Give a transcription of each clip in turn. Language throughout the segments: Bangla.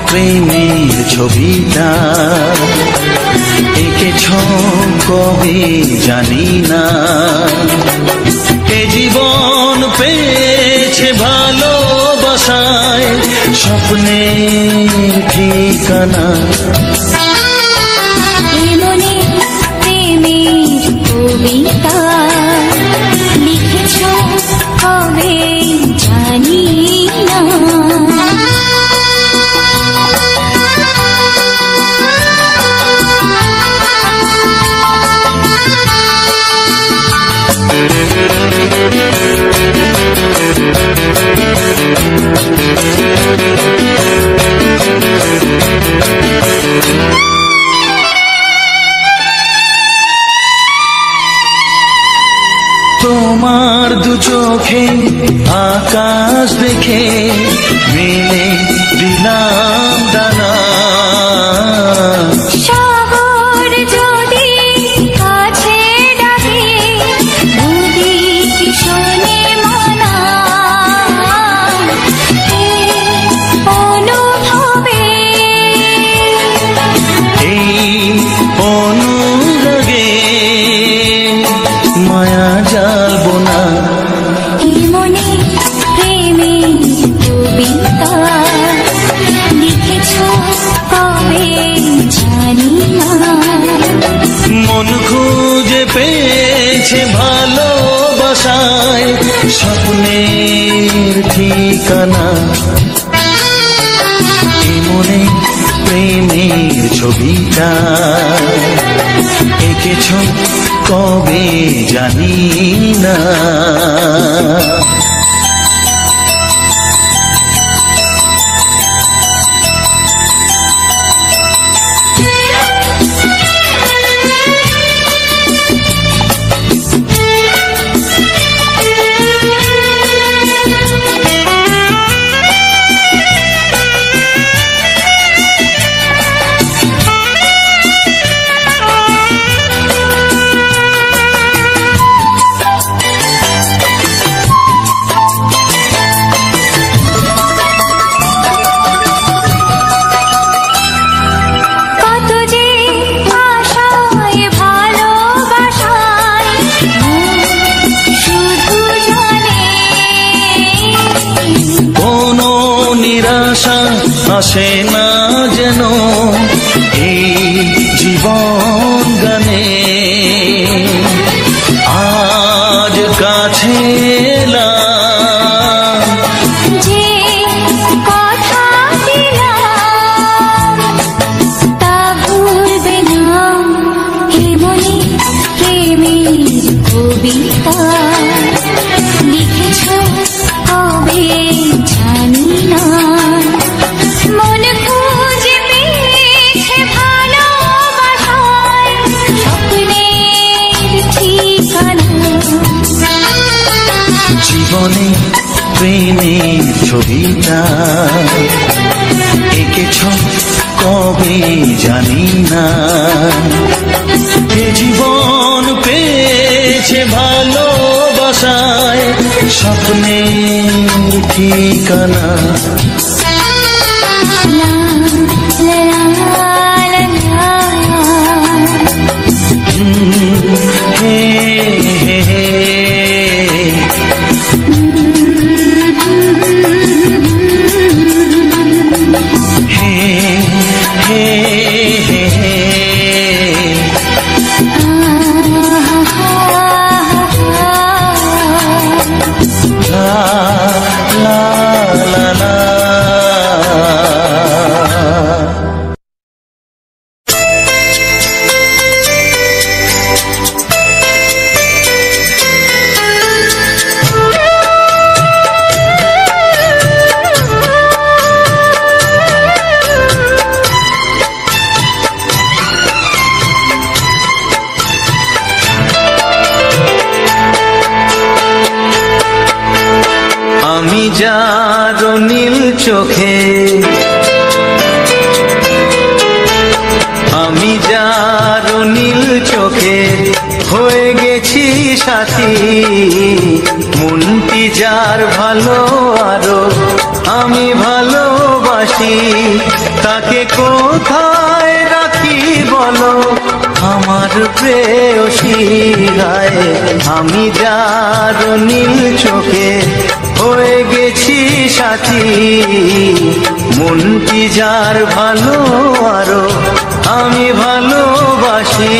প্রেমের ছবিটা এঁকেছ কবে জানি না, এ জীবন পেয়েছে ভালোবাসায় স্বপ্নের ঠিকানা। মনে প্রেমের কবিতা লিখেছ কবে জানি না, তোমার দু চোখে আকাশ দেখে মেলে দিলাম ডানা। সাগর যদি কাছে ডাকে নদী কি শোনে মানা, অনুভবে এই অনুরাগে মায়া জ্বালবো না। মনে প্রেমের কবিতা লিখেছ কবে জানি না, মন খুঁজে পেয়েছে ভালোবাসায় স্বপ্নের ঠিকানা। মনে প্রেমের ছবিটা এঁকেছ কবে জানি না। আসে না যেন এই জীবন গানে, আজ কাছে এলাম যে কথা দিলাম তা ভুলবে না। হে মনে প্রেমের কবিতা লিখেছ কবে জানি না, মন খুঁজে পেয়েছে ভালোবাসায় স্বপ্নের ঠিকানা। জীবনে প্রেমের ছবিটা এঁকেছ কবে জানি না, এ জীবন পেয়েছে ভালোবাসায় স্বপ্নের ঠিকানা। La la la la. যার নীল চোখে, আমি যার নীল চোখে হয়ে গেছি সাথী, মনটি যার ভালো আরো আমি ভালোবাসি, তাকে কোথায় রাখি বলো আমার প্রেয়সী গায়ে। আমি যার নীল চোখে হয়ে গেছি সাথী, মনটি যার ভালো আরো আমি ভালোবাসি।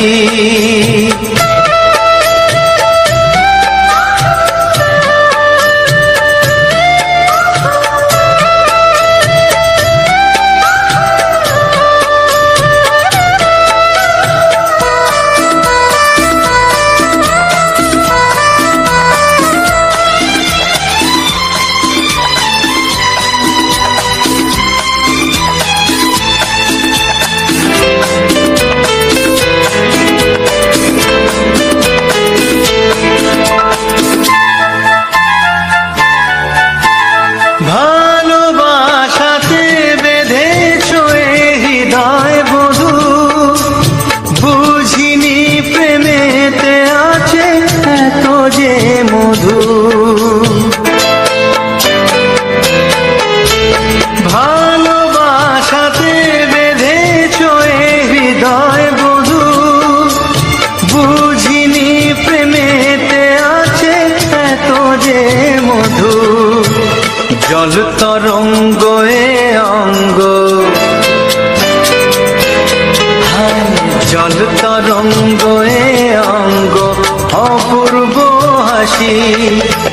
ভালোবাসাতে বেঁধেছ হৃদয় বধূ, বুঝিনি প্রেমেতে আছে এত যে মধু। ভালোবাসাতে বেঁধেছ হৃদয় বধূ, বুঝিনি প্রেমেতে আছে এত যে মধু। জল তরঙ্গ এ অঙ্গ, জল তরঙ্গ এ অঙ্গ অপূর্ব হাসি,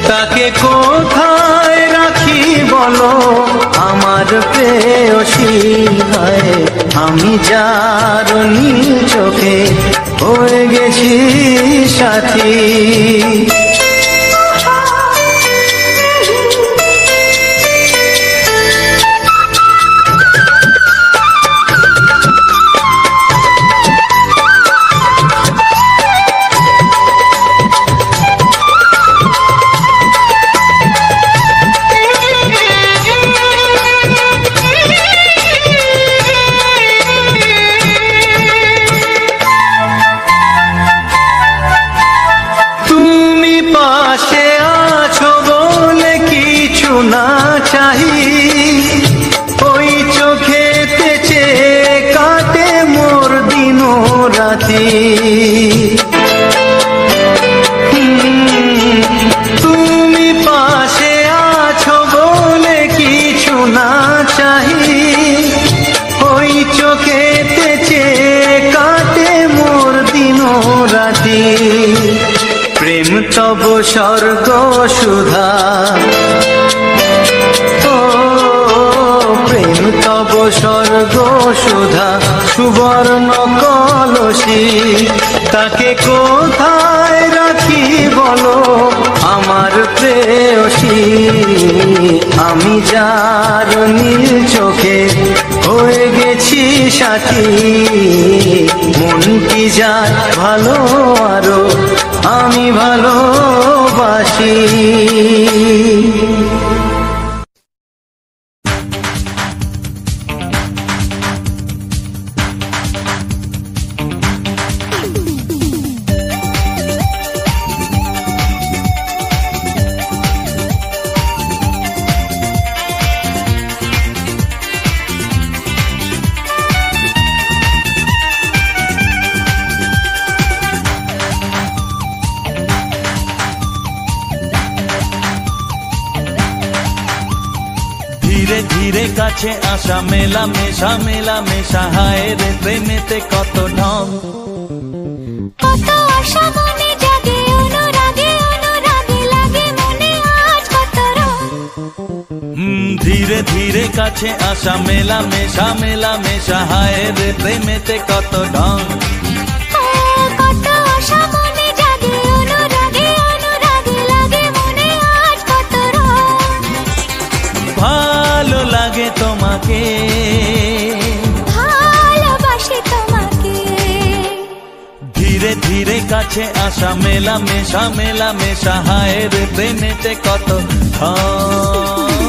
তাকে কোথায় রাখি বলো আমার প্রেয়সী গায়ে। আমি যার নীল চোখে হয়ে গেছি সাথী। পাশে আছো বলে কিছু না চাহি, ওই চোখেতে চেয়ে কাটে মোর দিন রাতি। তুমি পাশে আছো বলে কিছু না চাহি, ওই চোখেতে চেয়ে কাটে মোর দিন রাতি। প্রেম তব স্বর্গ সুধা, ও প্রেম তব স্বর্গ সুধা সুবর্ণ কলসী, তাকে কোথায় রাখি বলো আমার প্রেয়সী। আমি যার নীল চোখে হয়ে গেছি সাথী, মনটি যার ভালো আরো আমি ভালোবাসি। ধীরে ধীরে কাছে আসা মেলা মেশা হায় রে প্রেমেতে কত ঢং, কত আশা মনে জাগে অনুরাগে অনুরাগে লাগে মনে আজ কত রং। ধীরে ধীরে কাছে আসা মেলা মেশা হায় রে প্রেমেতে কত ঢং। কত আশা মনে জাগে অনুরাগে অনুরাগে লাগে মনে আজ কত রং। ভালো লাগে তোমাকে, ভালোবাসি তোমাকে। ধীরে ধীরে কাছে আসা মেলা মেশা হায় রে প্রেমেতে কত ঢং।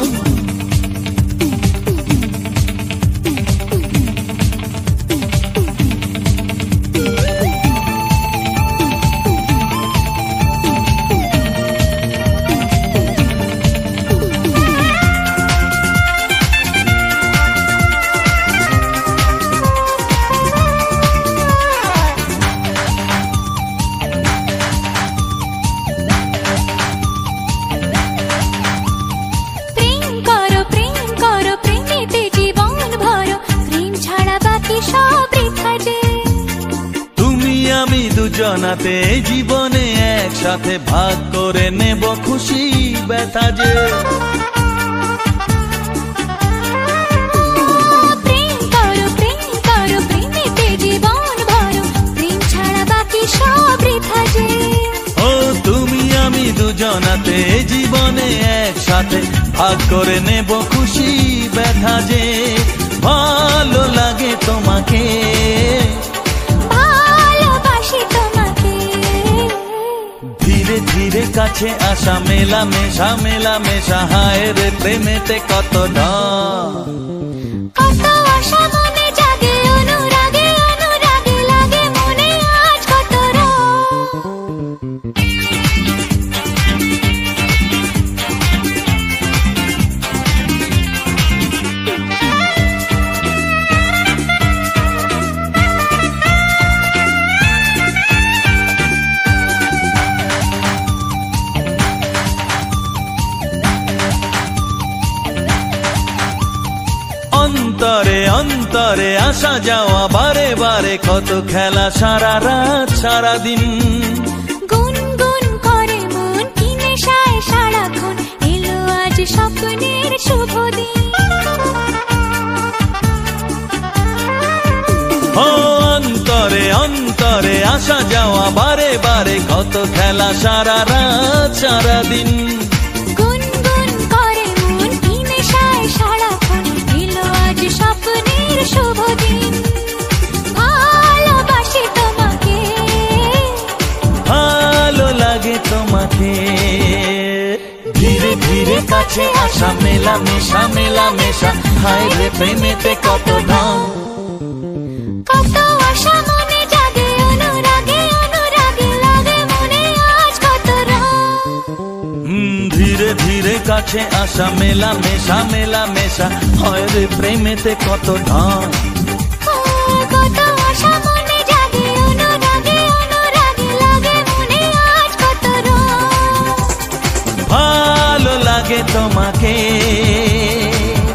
দুজনাতে জীবনে একসাথে ভাগ করে নেব খুশি ব্যথা যে। প্রেম করো প্রেমেতে জীবন ভরো, প্রেম ছাড়া বাকি সব বৃথা যে। ও তুমি আমি দুজনাতে জীবনে একসাথে ভাগ করে নেব খুশি ব্যথা যে। ভালো লাগে তোমাকে, ভালোবাসি তোমাকে, ধীরে ধীরে কাছে আসা মেলামেশা মেলামেশা, হায় রে প্রেমেতে কত ঢং। কত আশা মনে জাগে, অনুরাগে অনুরাগে লাগে মনে আজ কত রং। অন্তরে অন্তরে আসা যাওয়া বারে বারে, কত খেলা সারা রাত সারা দিন। গুনগুন করে মন কি নেশায় সারাক্ষণ, এলো আজ স্বপ্নের শুভ দিন। ও অন্তরে অন্তরে আসা যাওয়া বারে বারে, কত খেলা সারা রাত সারা দিন। গুনগুন করে মন কি নেশায় সারাক্ষণ, এলো আজ স্বপ্নের শুভ দিন। ভালোবাসি তোমাকে, ভালো লাগে তোমাকে, ধীরে ধীরে কাছে আসা মেলামেশা মেলামেশা, হায় রে প্রেমেতে কত ঢং। কত আশা মনে জাগে, অনুরাগে অনুরাগে লাগে মনে আজ কত রং। ধীরে ধীরে কাছে আসা মেলামেশা মেলামেশা, হয় রে প্রেমেতে কত ঢং। কত আশা মনে জাগে, অনুরাগে অনুরাগে লাগে মনে আজ কত রং। ভালো লাগে তোমাকে,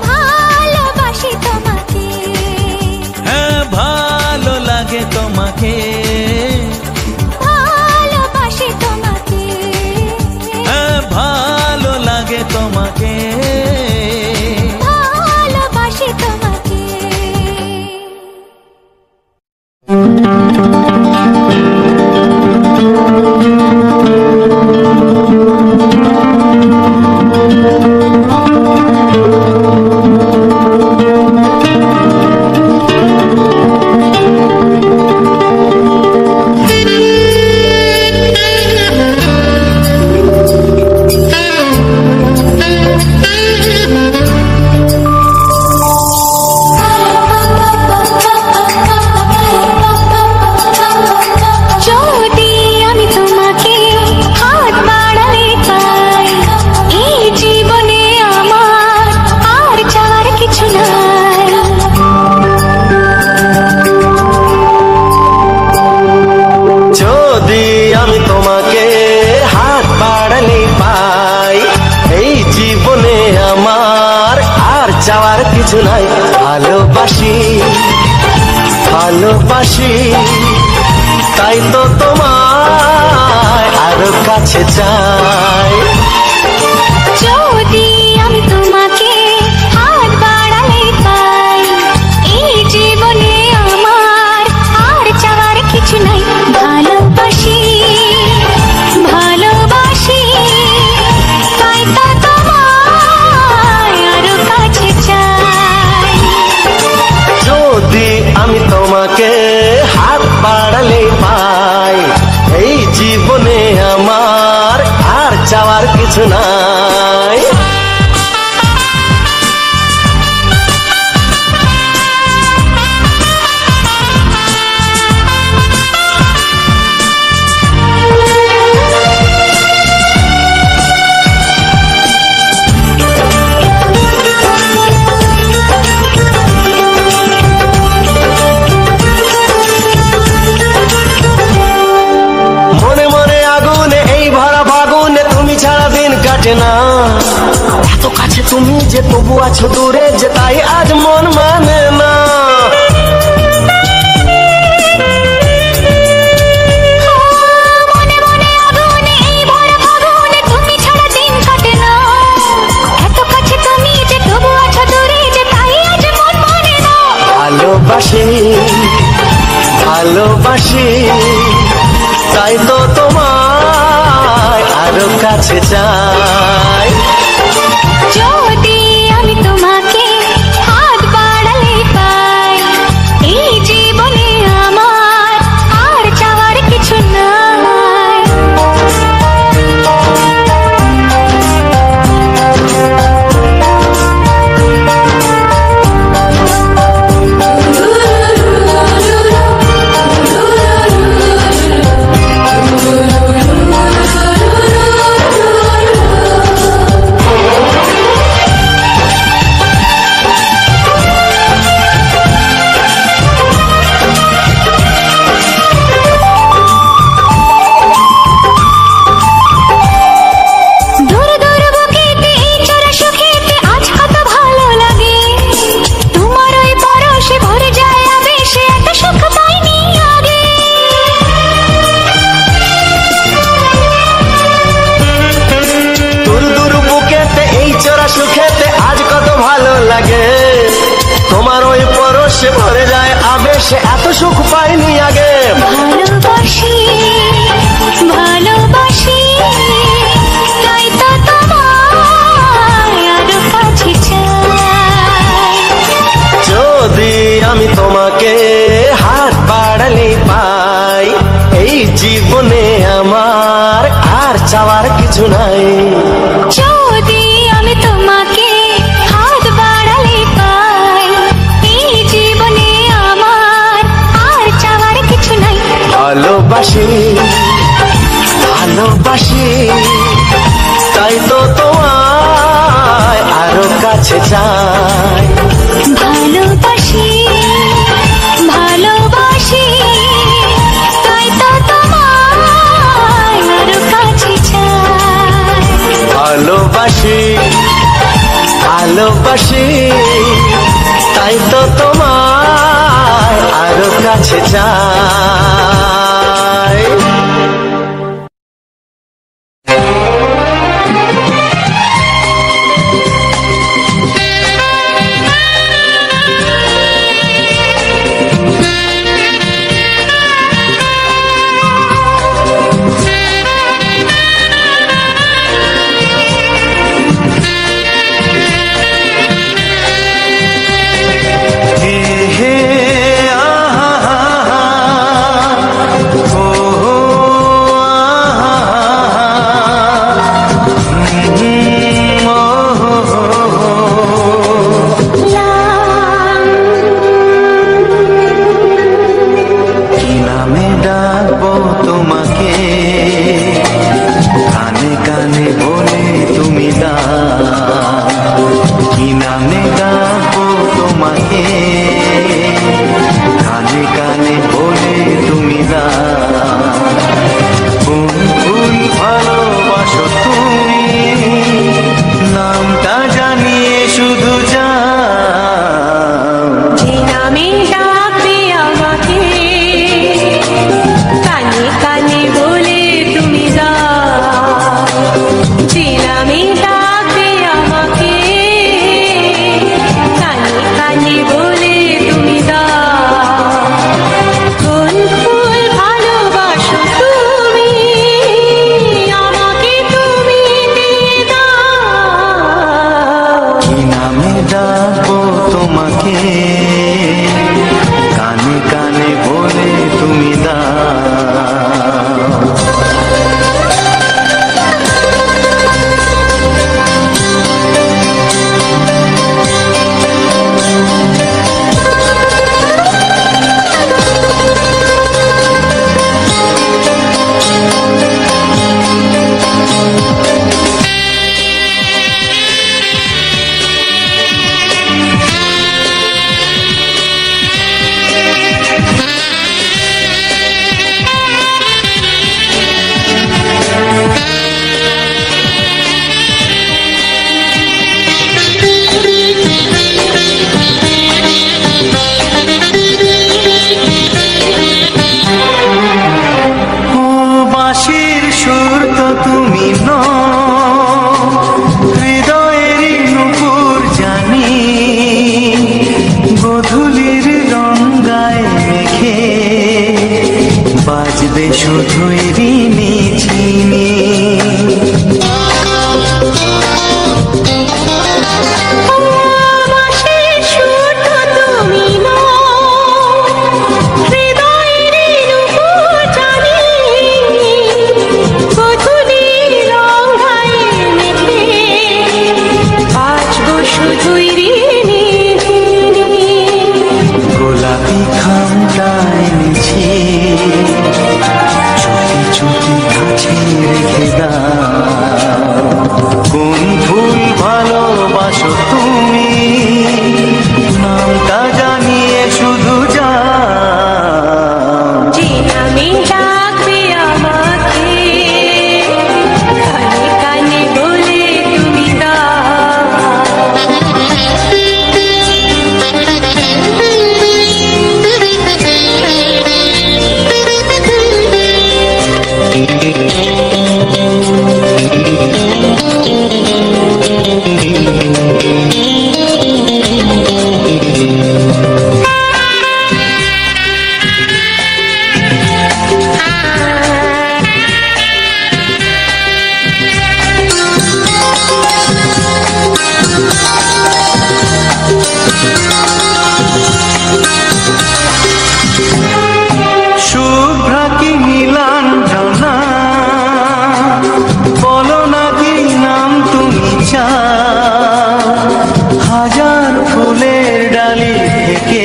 ভালোবাসি তোমাকে, হ্যাঁ ভালো লাগে তোমাকে, ভালোবাসি তোমাকে, হ্যাঁ ভালো লাগে তোমাকে, ভালোবাসি তোমাকে। চাওয়ার কিছু নাই, ভালোবাসি ভালোবাসি, তাই তো তোমায় আরো কাছে চাই। যদি আমি তোমাকে হাত বাড়ালে পাই, এই জীবনে আমার আর চাওয়ার কিছু নাই। ভালোবাসি ভালোবাসি, তাই তো তোমায় আরো কাছে চাই। যদি আমি তোমাকে হাত বাড়ালে পাই, এই জীবনে আমার আর চাওয়ার কিছু নাই। এত কাছে তুমি যে তবু আছো দূরে, যে তাই আজ মন মানে না। ভালোবাসি ভালোবাসি তাই তো তোমায় আরো কাছে চাই। যদি আমি তোমাকে হাত বাড়ালে পাই, এই জীবনে আমার আর চাওয়ার কিছু নাই। তোমার ওই পরশে ভরে যায় আবেশে এত সুখ পাইনি আগে। ভালোবাসি ভালোবাসি তাই তো তোমায় আরো কাছে চাই। যদি আমি তোমাকে হাত বাড়ালে পাই, এই জীবনে আমার আর চাওয়ার কিছু নাই। যদি আমি তোমাকে হাত বাড়ালে পাই, এই জীবনে আমার আর চাওয়ার কিছু নাই। ভালোবাসি ভালোবাসি তাই তো তোমায় আরো কাছে চাই। ভালোবাসি ভালোবাসি তাই তো তোমায় আরো কাছে চাই। ভালোবাসি ভালোবাসি তাই তো তোমায় আরো কাছে চাই। চাও হাজার ফুলের ডালি থেকে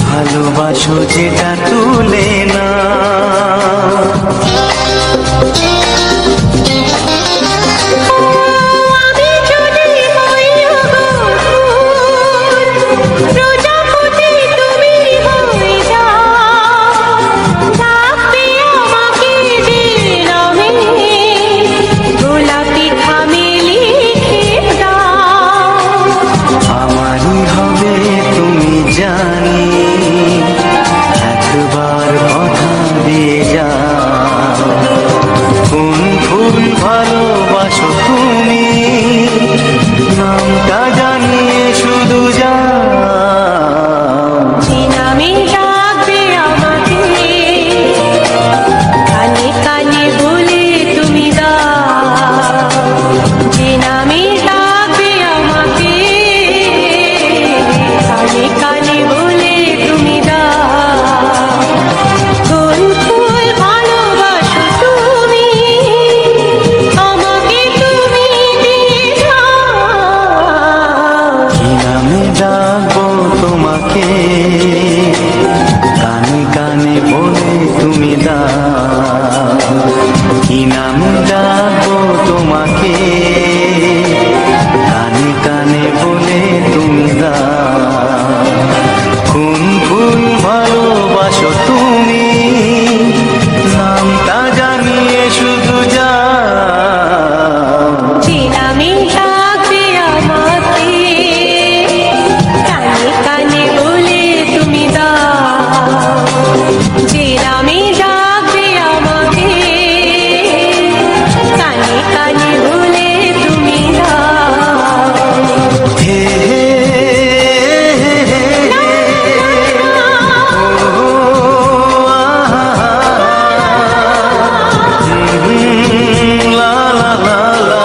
ভালোবাসো যেটা তুলে না। ভালোবাসো তুমি নামটা জানিয়ে শুধু যাও যে নামে ডাকবে আমাকে কানে কানে বলে তুমি দাও। যে নামে ডাকবে আমাকে কানে কানে বলে তুমি দাও। কোন ফুল ভালোবাসো তুমি আমাকে তুমি দিয়ে যাও। কি নামে ডাকবো তোমাকে কানে কানে বলে তুমি দাও। কি নামে ডাকবো তোমাকে কানে কানে বলে তুমি দাও। কোন ফুল ভালোবাসো তুমি নামটা জানিয়ে শুধু যাও। যে নামে ডাকবে আমাকে কানে কানে বলে তুমি দাও। যে নামে ডাকবে আমাকে কানে কানে বলে তুমি দাও। হে লা লা লা লা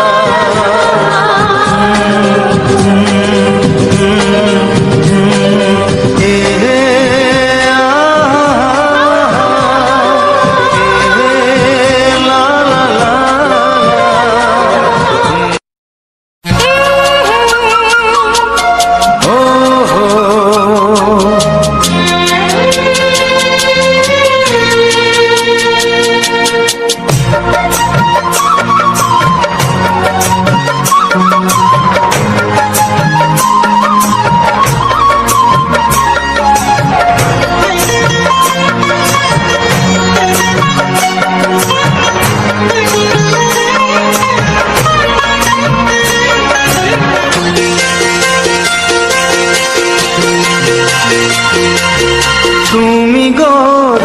তুমি গো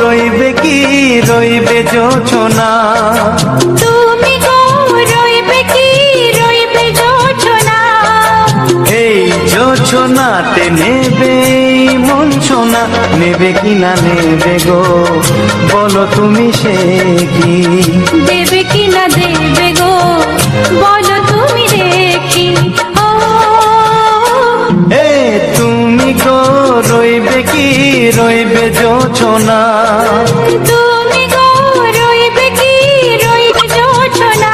রইবে কি রইবে যোছনা তুমি গো রইবে কি রইবে যোছনা। এই যোছনাতে নেবে মন সোনা নেবে কি না নেবে গো বলো তুমি সে কি দেবে কি না দেবে গো বলো তুমি দেখি। ও এ তুমি গো রইবে কি রইবে যোছনা তুমি গো রইবে কি রইবে যোছনা।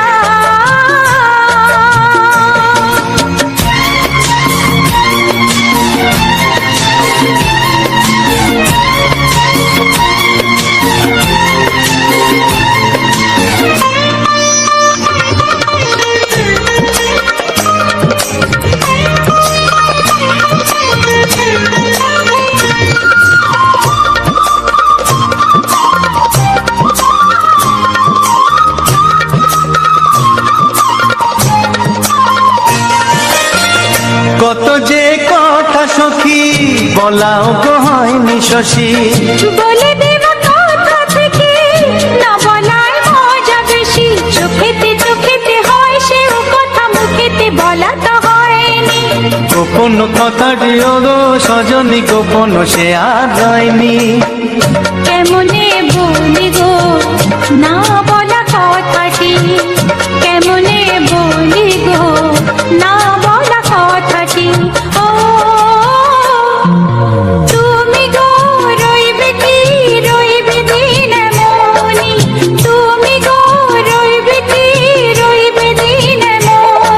কত যে কথা সখী বলাও গো হয়নি শশী বলে দেব কথা থেকে না বলার মজা বেশি। চোখেতে চোখেতে হয় সেও কথা মুখেতে বলা তো হয়নি। গোপন কথা দিও গো সজনী গোপন সে আর হয়নি। কেমনে বলি গো না বলা কথাটি কেমনে বলি গো না বলা কথাটি। ও তুমি গো রইবে কি রইবে দিন মনি। তুমি গো রইবে কি রইবে দিন মনি।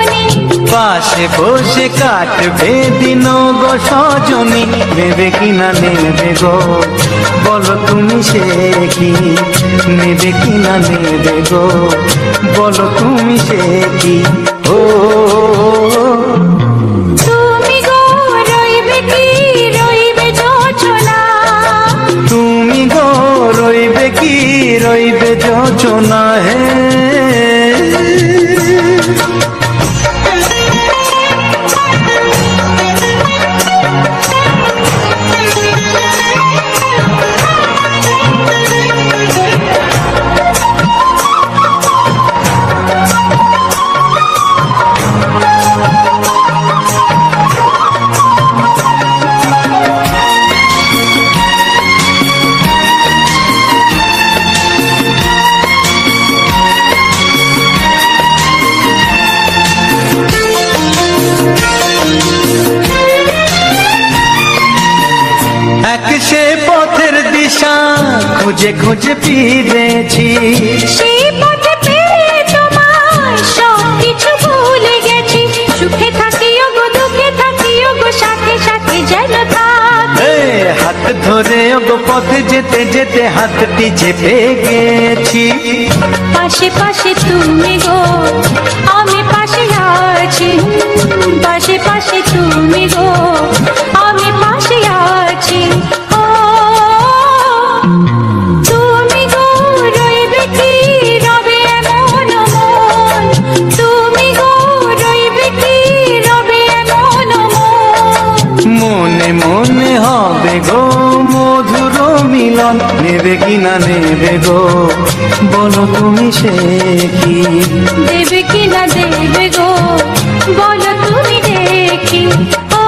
পাশে বসে কাটবে দিন গো সজনী, নেবে কিনা নেবে গো বলো তুমি সে কি, নেবে কিনা নেবে গো বলো তুমি সে কি। ও তুমি গো রইবে কি রইবে যোচনা, তুমি গো রইবে কি রইবে যোচনা হে। এক সে পথের দিশা খুঁজে খুঁজে ফিরেছি, সেই পথে পেয়ে তোমায় সব কিছু ভুলে গেছি। সুখে থাকিও গো দুঃখে থাকিও গো সাথে সাথে যেন থাক। হাত ধরে গো পথে যেতে যেতে হাতটি চেপে গেছি। পাশে পাশে তুমি গো আমি পাশে আছি, পাশে পাশে তুমি গো আমি পাশে আছি। ও তুমি গো রইবে কি রবে এমন মন, তুমি গো রইবে কি রবে এমন মন। মনে মনে হবে গো মধুর মিলন, নেবে কিনা নেবে গো বলো তুমি সে কি, দেবে কিনা দেবে গো বলো তুমি দেখি। ও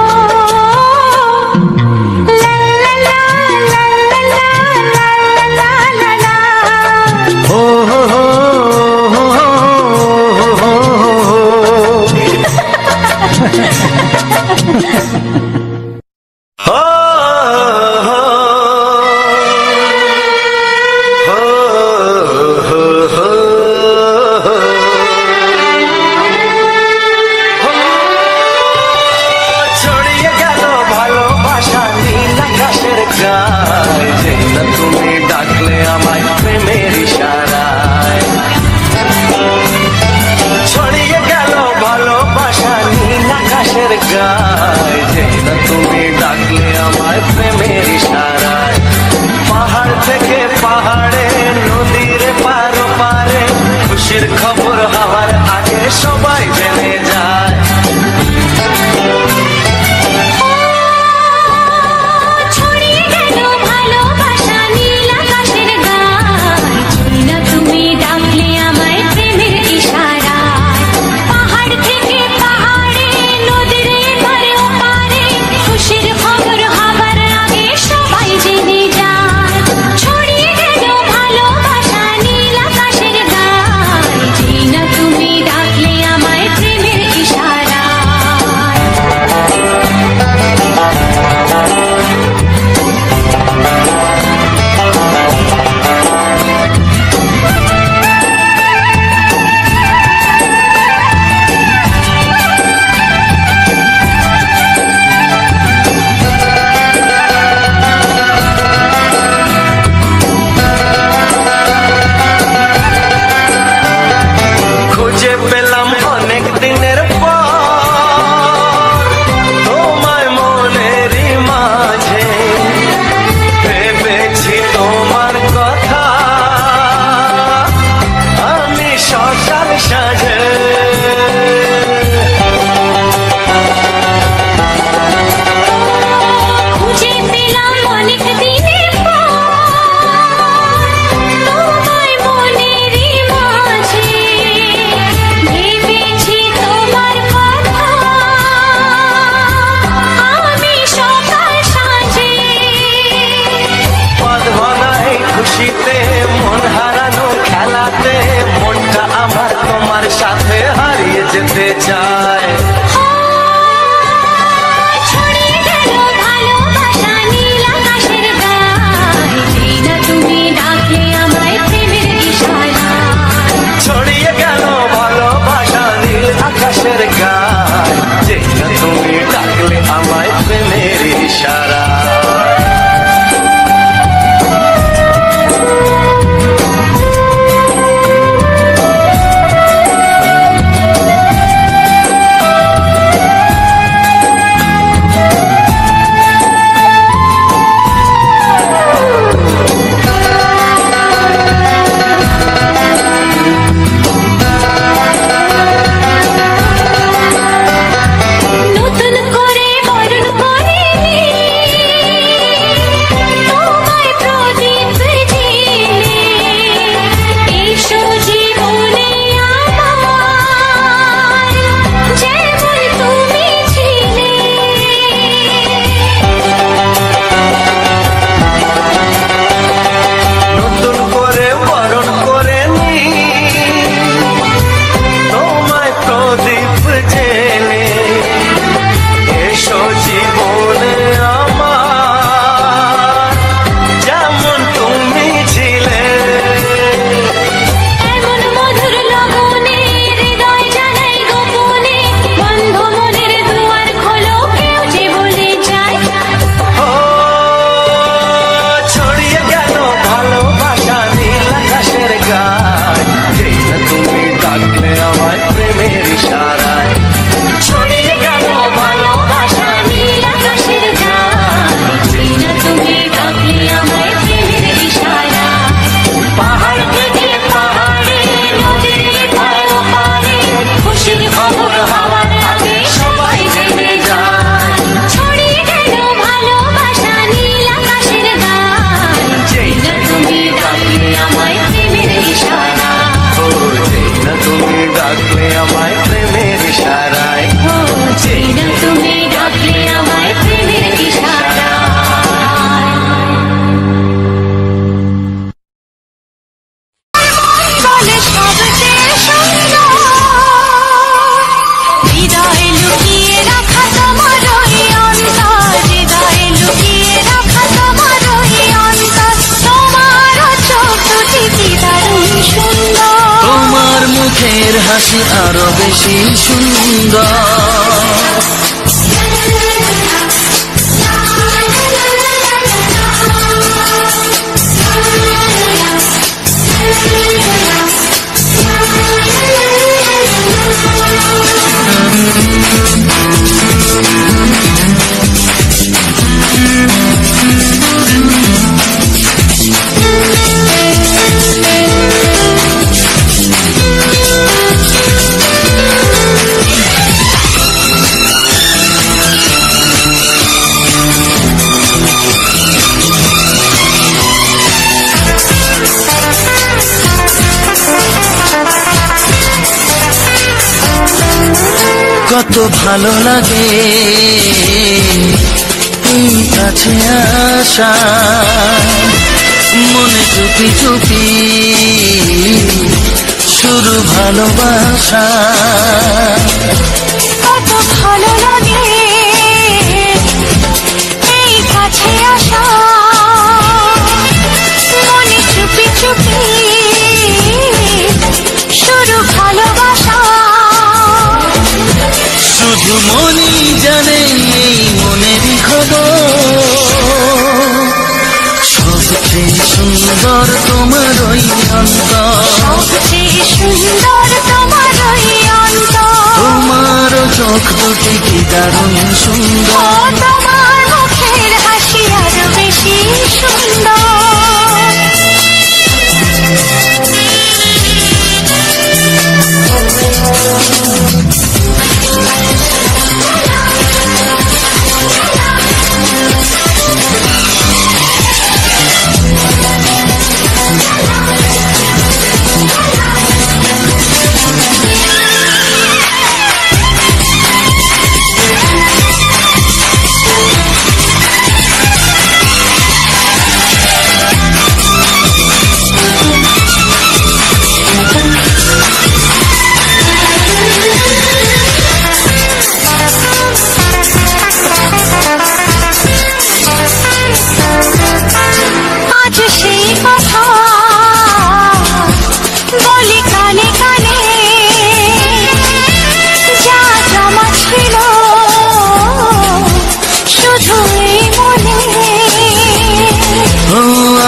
লা লা লা লা লা লা লা লা লা। হো হো হো হো হো হো তুমি ডাকলে আমায় প্রেমের ইশারায়, ছড়িয়ে গেল ভালোবাসা নীল আকাশের গায়, যে না তুমি ডাকলে আমায় প্রেমের ইশারায়। পাহাড় থেকে পাহাড়ে নদীর পার পারে খুশির খবর হওয়ার আগে সবাই জেনে যায়। ছড়িয়ে গেল ভালোবাসা নীল আকাশের গায়, না তুমি ডাকলে আমায় প্রেমের ইশারায়। পাহাড় থেকে পাহাড়ে নদীর এপারে ওপারে খুশির খবর হবার আগে সবাই জেনে যায়। ছড়িয়ে গেল ভালোবাসা নীল আকাশের গায়, না তুমি ডাকলে আমায় প্রেমের ইশারায়। খুঁজে পেলাম অনেক দিনের পর তোমায় মনেরই মাঝে, ভেবেছি তোমার কথা আমি সকাল সাজে। খুঁজে পেলাম অনেক দিনের পর তোমায় মনেরই মাঝে, ভেবেছি তোমার কথা আমি সকাল সাজে। পদ ভরাই খুশিতে মন হারানো খেলাতে মনটা আমার তোমার সাথে হারিয়ে যেতে চায়। ছড়িয়ে গেল ভালোবাসা নীল আকাশের গায়, না তুমি ডাকলে আমায় প্রেমের ইশারায়। ছড়িয়ে গেল ভালোবাসা নীল আকাশের গায়, হৃদয়ে লুকিয়ে রাখা তোমার ওই অন্তর, হৃদয়ে লুকিয়ে রাখা তোমার ওই অন্তর, তোমার চোখ দুটি কি দারুণ সুন্দর, তোমার মুখের হাসি আরো বেশি সুন্দর। কত ভালো লাগে এই কাছে আসা, মনে চুপি চুপি শুরু ভালোবাসা। কত ভালো লাগে এই কাছে আসা, মনে চুপি চুপি শুরু ভালোবাসা। শুধু মনই জানে এই মনেরই খবর, সবচেয়ে সুন্দর তোমার ওই অন্তর, সবচেয়ে সুন্দর তোমার ওই অন্তর, তোমার চোখ দুটি কি দারুণ সুন্দর, তোমার মুখের হাসি আরো বেশি সুন্দর। আজ সেই কথা বলি কানে কানে, যা জমা ছিল শুধু এই মনে। ও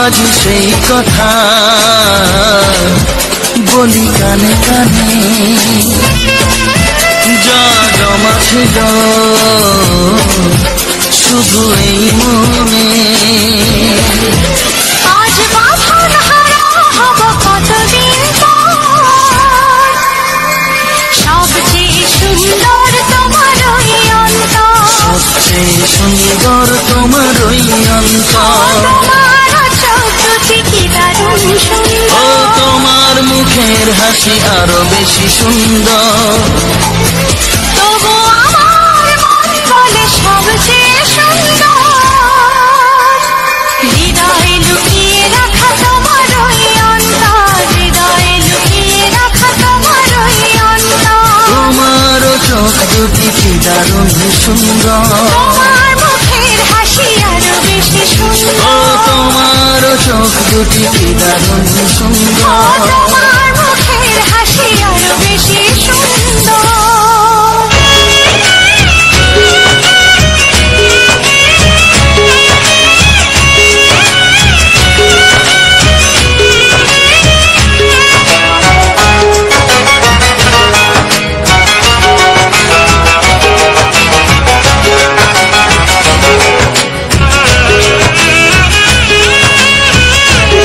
আজ সেই কথা বলি কানে কানে, যা জমা ছিল শুধু এই মনে। আজ বাঁধন হারা হব কতদিন পর, সবচেয়ে সুন্দর তোমার ওই অন্তর, সবচেয়ে সুন্দর তোমার ওই অন্তর, তোমার চোখ দুটি কি দারুণ ও সুন্দর, তোমার মুখের হাসি আরো বেশি সুন্দর। তবু আমার মন বলে সবচেয়ে সুন্দর, হৃদয়ে লুকিয়ে রাখা তোমার ওই অন্তর, হৃদয়ে লুকিয়ে রাখা তোমার ওই অন্তর, তোমার চোখ দুটি কি দারুণ সুন্দর, তোমার মুখের হাসি আরো বেশি ও সুন্দর, তোমার চোখ দুটি কি দারুণ সুন্দর। তোমার মুখের হাসি আরো বেশি সুন্দর।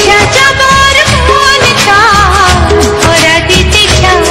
যা যাবার মন চায় ওরা দিতে চায়,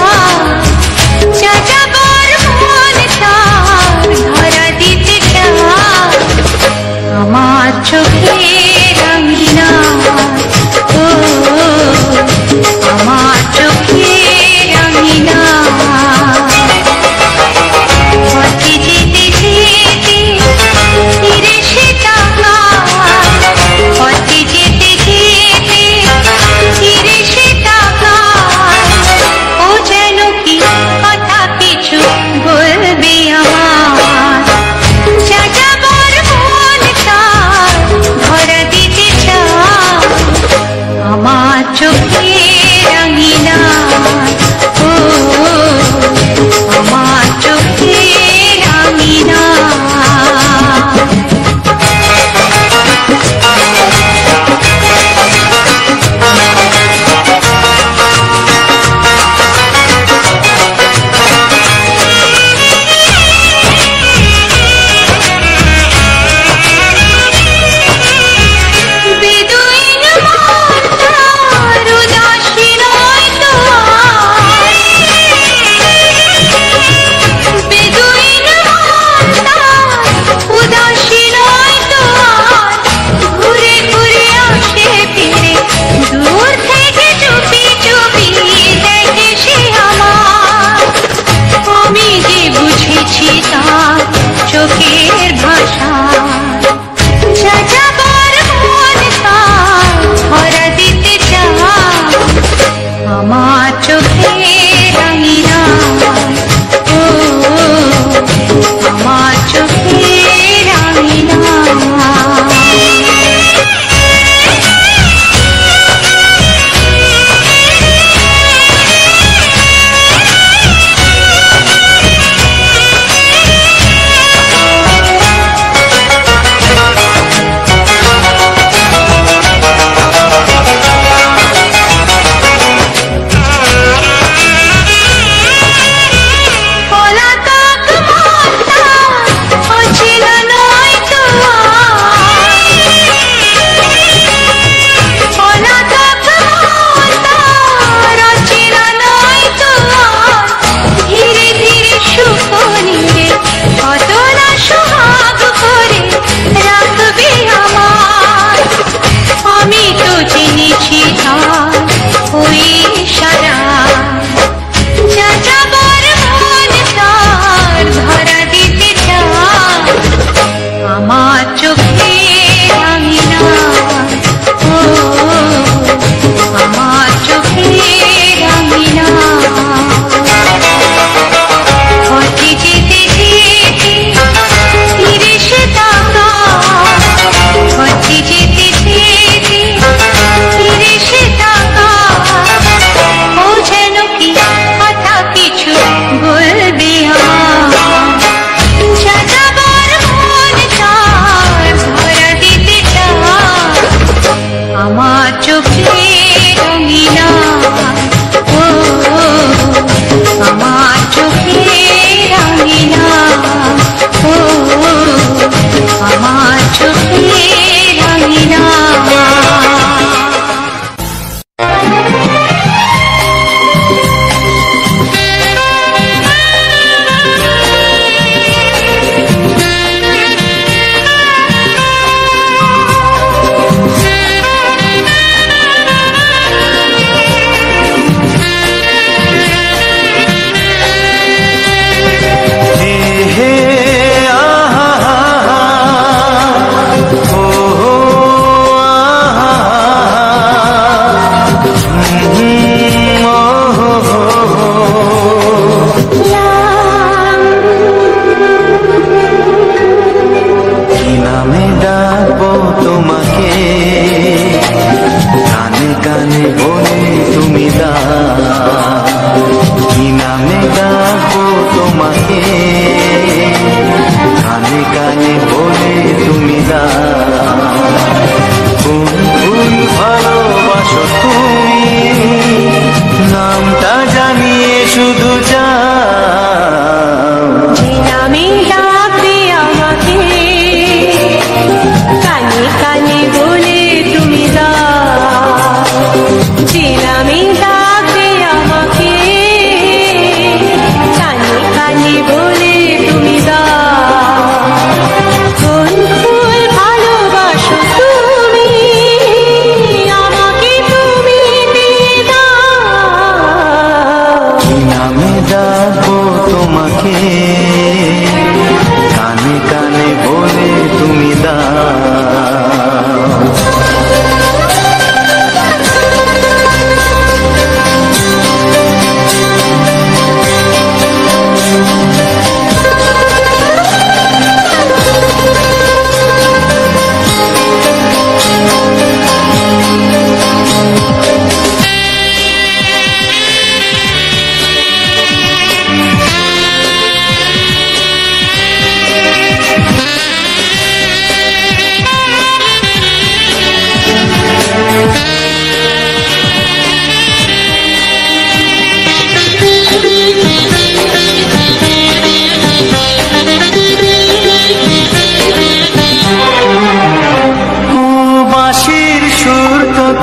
বলে তুমি দাও।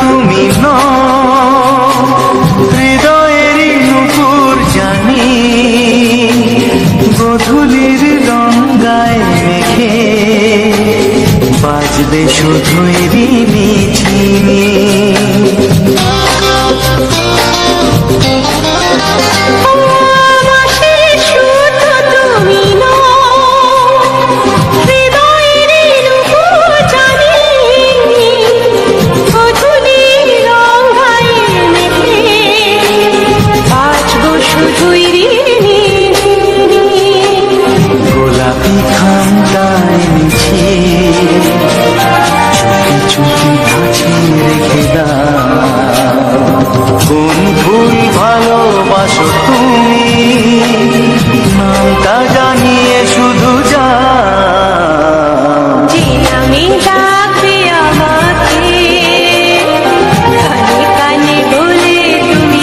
তুমি হৃদয়েরই নুপুর জানি গধূলির রঙায় মেঘে বাজবে শুধুই রিমিঝিমি। গোলাপি খামটায় মিছে চুপি চুপি কাছে রেখে দাও। কোন ভুল ভালোবাসো তুমি নামটা জানিয়ে শুধু যাও। যে নামে ডাকবে আমাকে কানে কানে বলে তুমি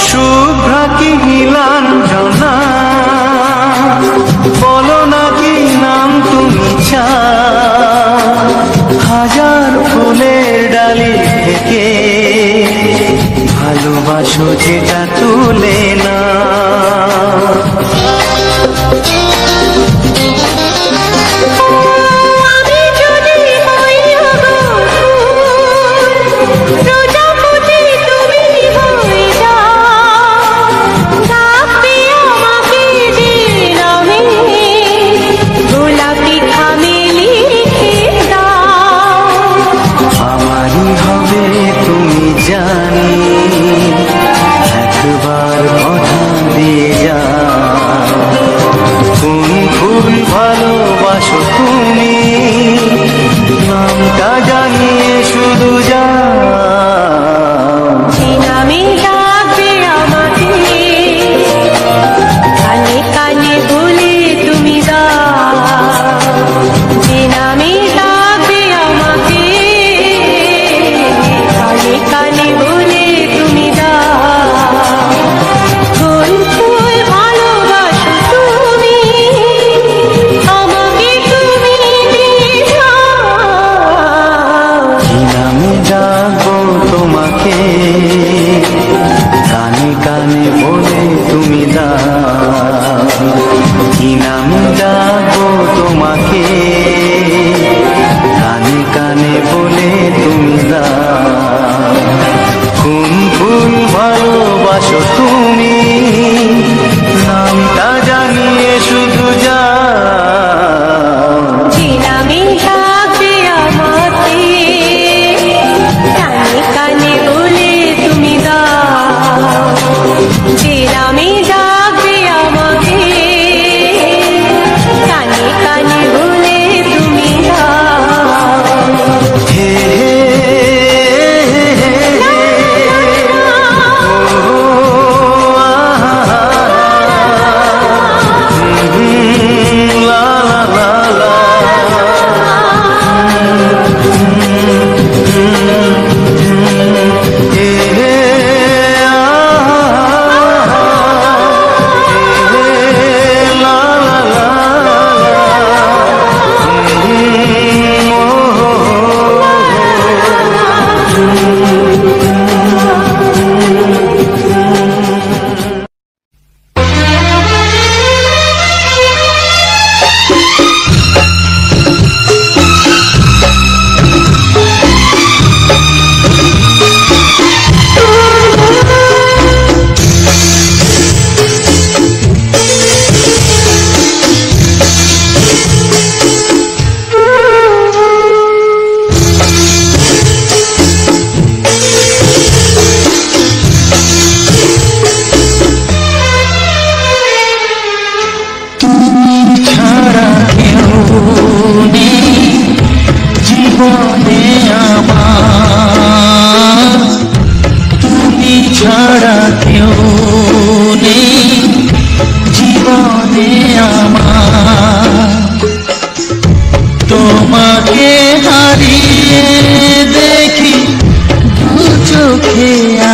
শুভ্রা কি নীলাঞ্জনা বলো না কি নাম তুমি চাও। হাজার ফুলের ডালি থেকে ভালোবাসো যেটা তুলে না। জানি একবার কথা দিয়ে যাও।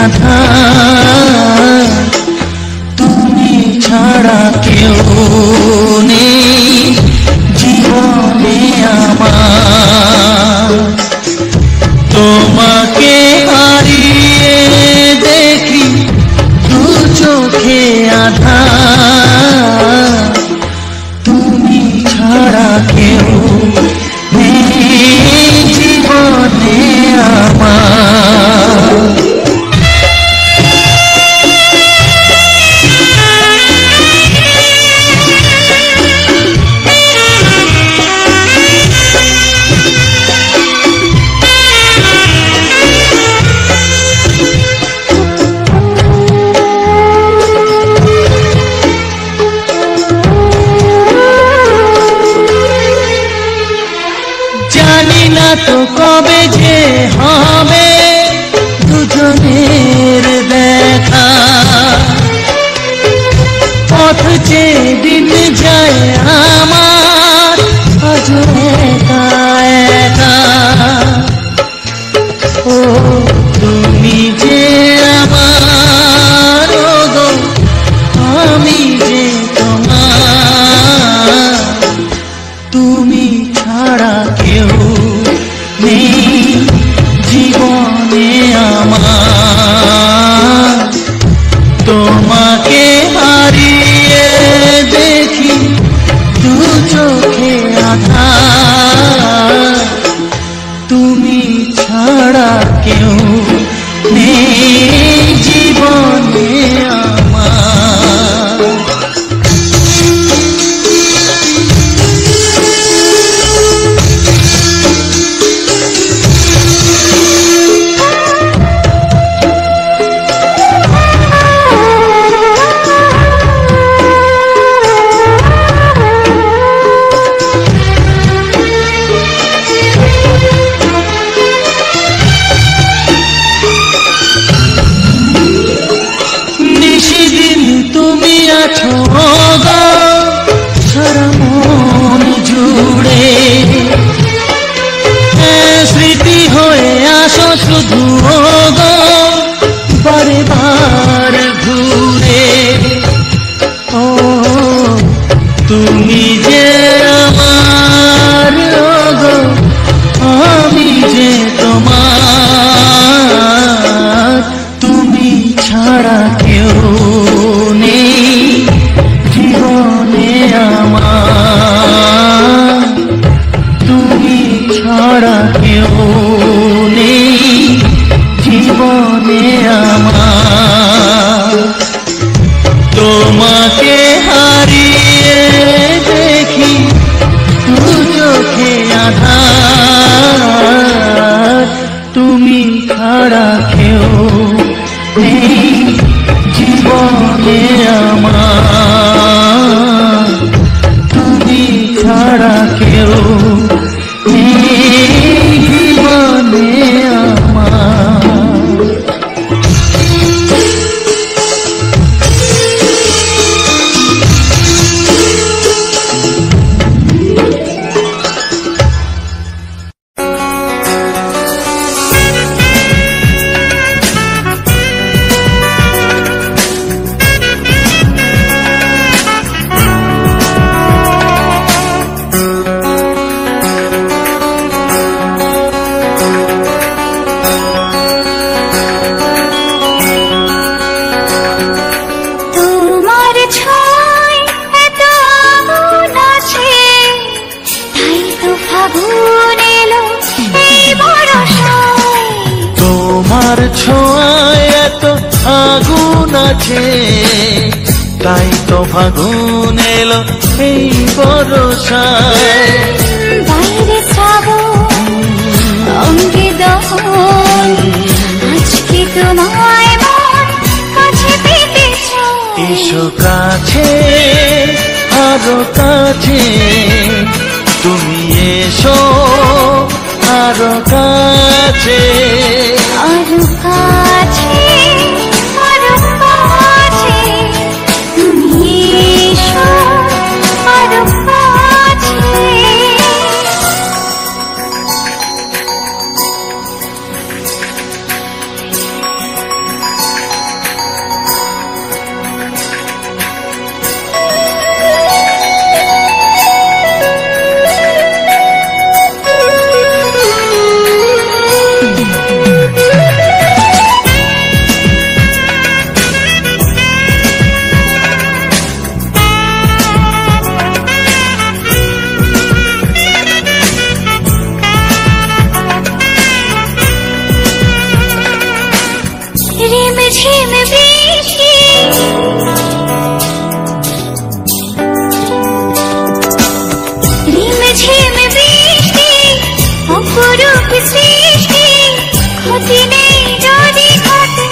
আধার, তুমি ছাড়া কেউ নেই জীবনে আমার। তোমাকে হারিয়ে দেখি দু চোখে আধার, তুমি ছাড়া কেউ নেই জীবনে আমার। জানি না তো কবে যে হবে দুজনের দেখা, পথ চেয়ে দিন যায় আমার আজ একা একা। ও তুমি যে আমার, ও গো আমি যে তোমার, তুমি ছাড়া কেউ নেই জীবনে আমার। তোমাকে হারিয়ে দেখি দু চোখে আধার, তুমি ছাড়া কেউ নেই জীবনে আমার। সারা মন জুড়ে স্মৃতি হয়ে আসো শুধু গো বারে বার ঘুরে। ও তুমি যে আমার, গো আমি যে তোমার, তুমি ছাড়া কেউ নেই জীবনে আমার। তুমি ছাড়া কেউ নেই জীবনে আমার। তোমাকে হারিয়ে দেখি দু চোখে আধার, তুমি ছাড়া কেউ নেই জীবনে আমার। তুমি ছাড়া কেউ নেই জীবনে আমার। তোমার ছোঁয়ায় এত আগুন আছে, তাই তো ফাগুন এলো এই বরষায়। বাইরে শ্রাবণ অঙ্গে দহন, আজকে তোমায় মন কাছে পেতে চায়। এসো কাছে আরো কাছে, তুমি এসো আরো কাছে, আরো কাছে আরো কাছে, তুমি এসো আরো কাছে। রিম ঝিম বৃষ্টি রিম ঝিম বৃষ্টি অপরূপ সৃষ্টি ক্ষতি নেই যদি ঘটে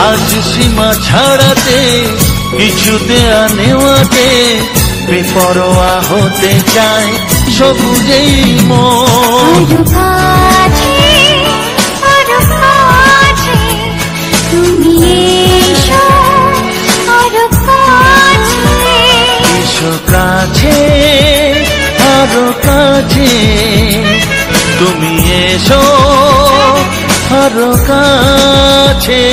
আজ সীমা ছাড়াতে কিছু দেয়া নেওয়াতে বেপরোয়া হতে চায় সবুজেই মন। তুমি এসো আরো কাছে এসো কাছে আরো কাছে তুমি এসো আরো কাছে।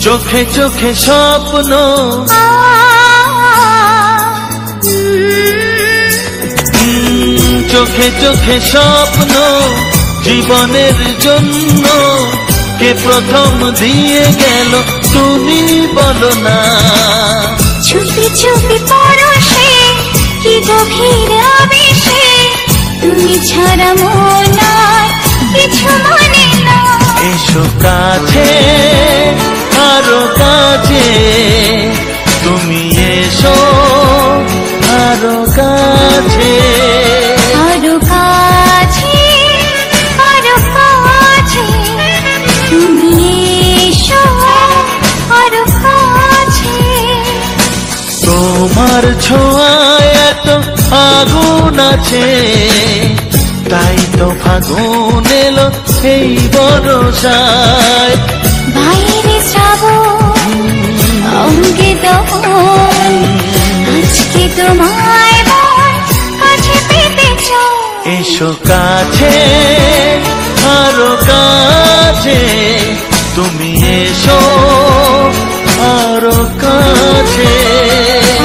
চোখে চোখে স্বপ্ন চোখে চোখে স্বপ্ন জীবনের জন্য কে প্রথম দিয়ে গেল তুমি বলো না। চুপি চুপি পরশে কি গভীর আবেশে তুমি ছাড়া মন আর কিছু মনে না। এসো কাছে আরো কাছে তুমি এসো আরো কাছে আরো কাছে আরো কাছে তুমি এসো আরো কাছে। তোমার ছোঁয়ায় এত আগুন আছে তাই তো ফাগুন এলো এই বরসায়। বাইরে শ্রাবণ অঙ্গে দহন আজকে তোমায় মন কাছে পেতে চাই। এসো কাছে আরো কাছে তুমি এসো আরো কাছে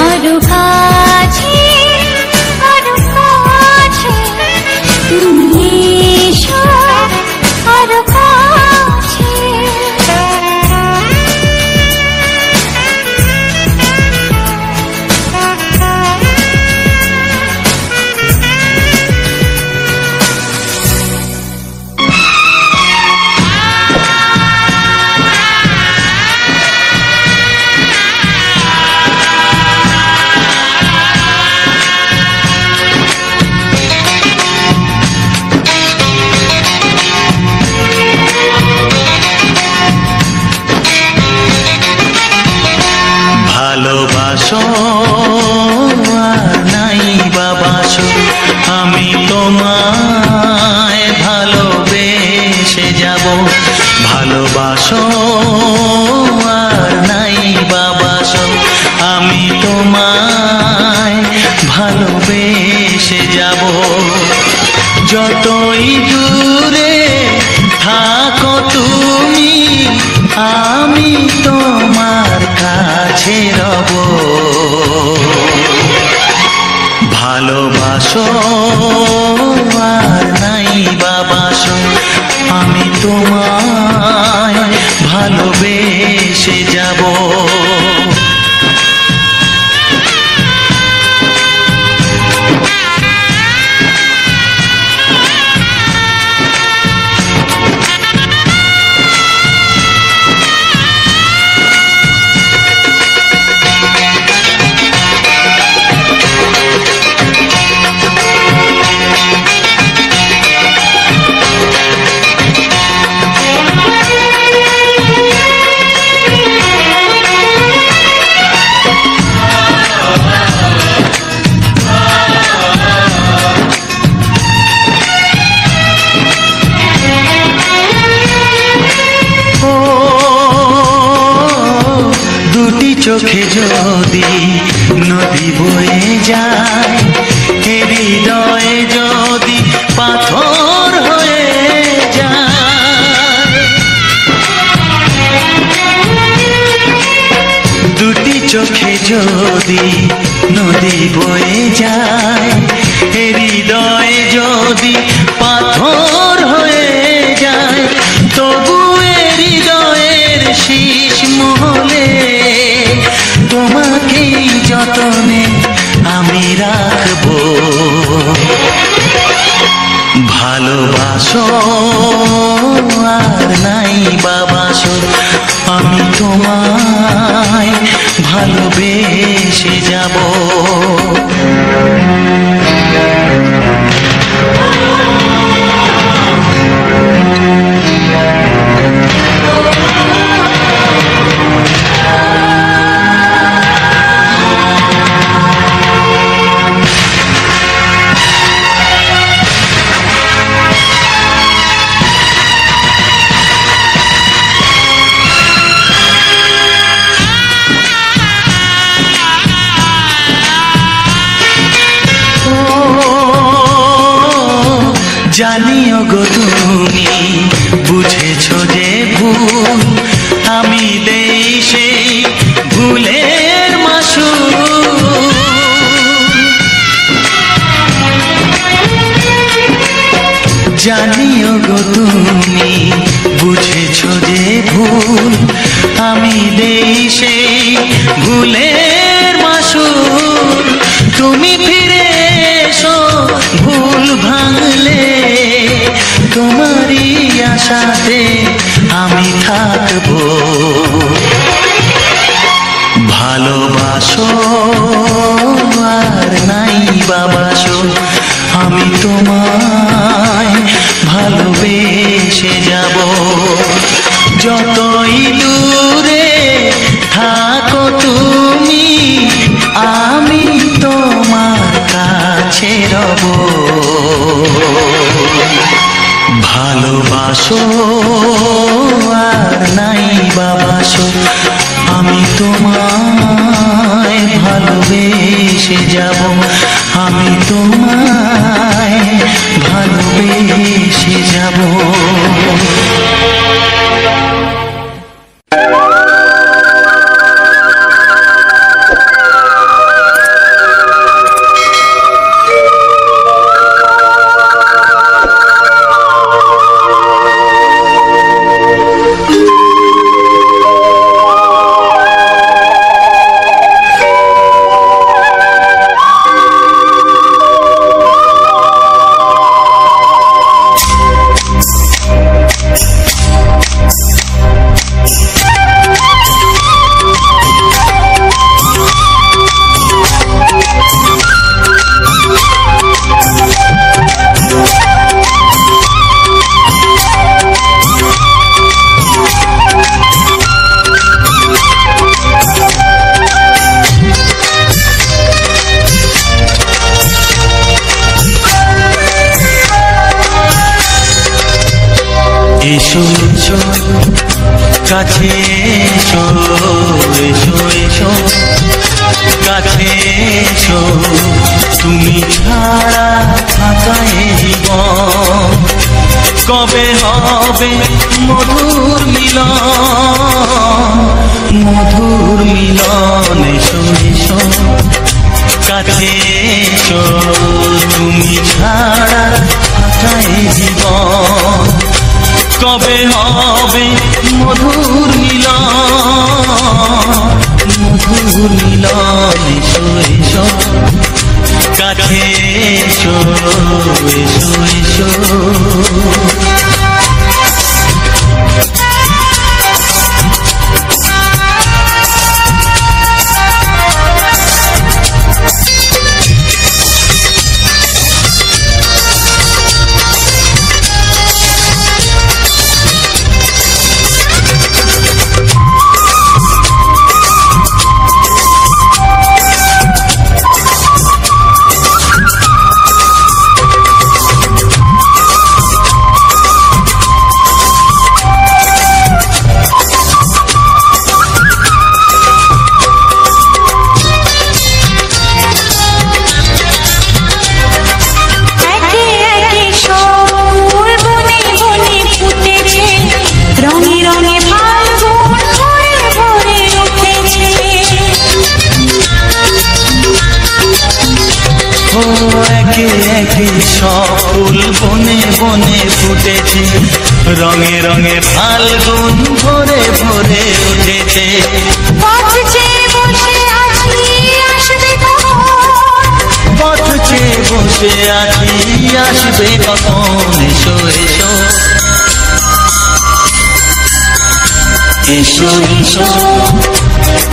আরো কাছে আরো কাছে তুমি এসো আরো কাছে। ভালোবাসো আর নাই বাবাসো আমি তোমায় ভালোবেসে যাব। ভালোবাসো আর নাই বাবাসো আমি তোমায় ভালোবেসে যাব। যতই দূরে থাকো তুমি আমি তোমার কাছে রব। ভালোবাসো আর নাই বাবাসো আমি তোমায় ভালোবেসে যাব। চোখে যদি নদী বয়ে যায় হৃদয়ে যদি পাথর হয়ে যায় যদি নদী বয়ে যায়, হৃদয়ে যদি পাথর হয়ে যায়, তবু হৃদয়ের শীষ মহলে তোমাকেই যতনে আমি রাখবো। ভালোবাসো আর নাই বাবাসো, আমি তোমায় ভালোবেসে যাব। জানিও গো তুমি বুঝেছো যে ভুল, আমি দেই সেই ভুলের মাসুল। জানিও গো তুমি বুঝেছো যে ভুল, আমি দেই সেই ভুলের মাসুল। তুমি ফিরে এসো ভুল ভাঙলে, তোমারই আশাতে আমি থাকবো। ভালোবাসো আর নাই বাবাসো, আমি তোমায় ভালোবেসে যাব। যতই দূরে থাকো তুমি, আমি তোমার কাছে রব। ভালোবাসো আর নাই বাবাসো, আমি তোমায় ভালোবেসে যাব। আমি তোমায় ভালোবেসে যাব। এসো এসো কাছে এসো, এসো এসো কাছে এসো, তুমি ছাড়া থাকা জীবন কবে হবে মধুর মিলন, মধুর মিলন। এসো এসো কাছে এসো, তুমি ছাড়া থাকা জীবন কবে হবে মধুর মিলন, মধুর মিলন। এসো এসো কাছে এসো, এসো এসো। ফুটেছে, রঙে রঙে ফাল্গুন ভরে ভরে উঠেছে। পথ চেয়ে বসে আছি আসবে কখন, পথ চেয়ে বসে আছি আসবে কখন, এসো এসো এসো এসো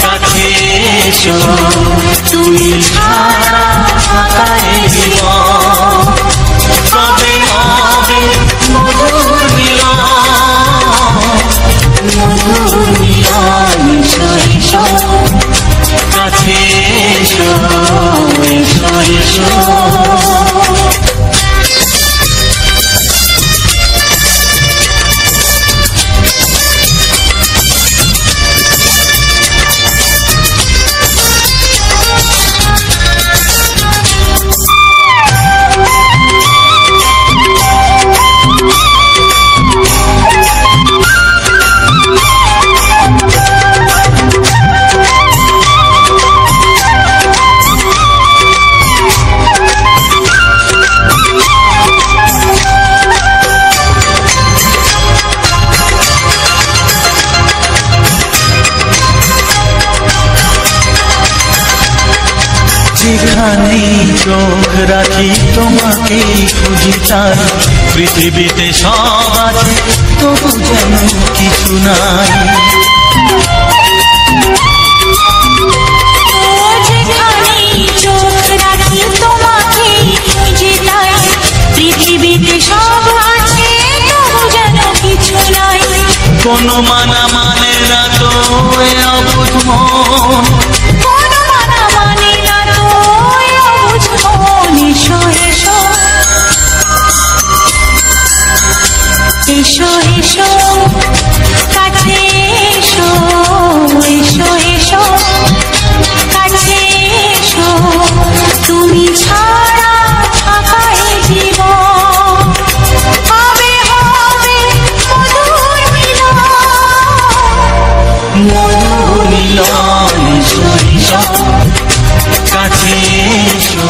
কাছে এসো, তুমি ছাড়া ফাঁকা এ জীবন, কবে হবে মধুর মিলন, মধুর মিলন, এসো এসো কাছে এসো, এসো এসো। যেখানেই চোখ রাখি তোমাকেই খুঁজি চাই, পৃথিবীতে সব আছে তবু যেন কিছু নাই। যেখানেই চোখ রাখি তোমাকেই খুঁজে যাই, পৃথিবীতে সব আছে তবু যেন কিছু নাই। কোনো মানা মানে না তো এ অবুঝ মন, কোনো মানা মানে না তো এ অবুঝ মন, এসো এসো এসো এসো কাছে এসো, এসো এসো কাছে এসো, তুমি ছাড়া ফাঁকা এ জীবন, হবে হবে মধুর মিলন, মধুর মিলন, এসো এসো কাছে এসো।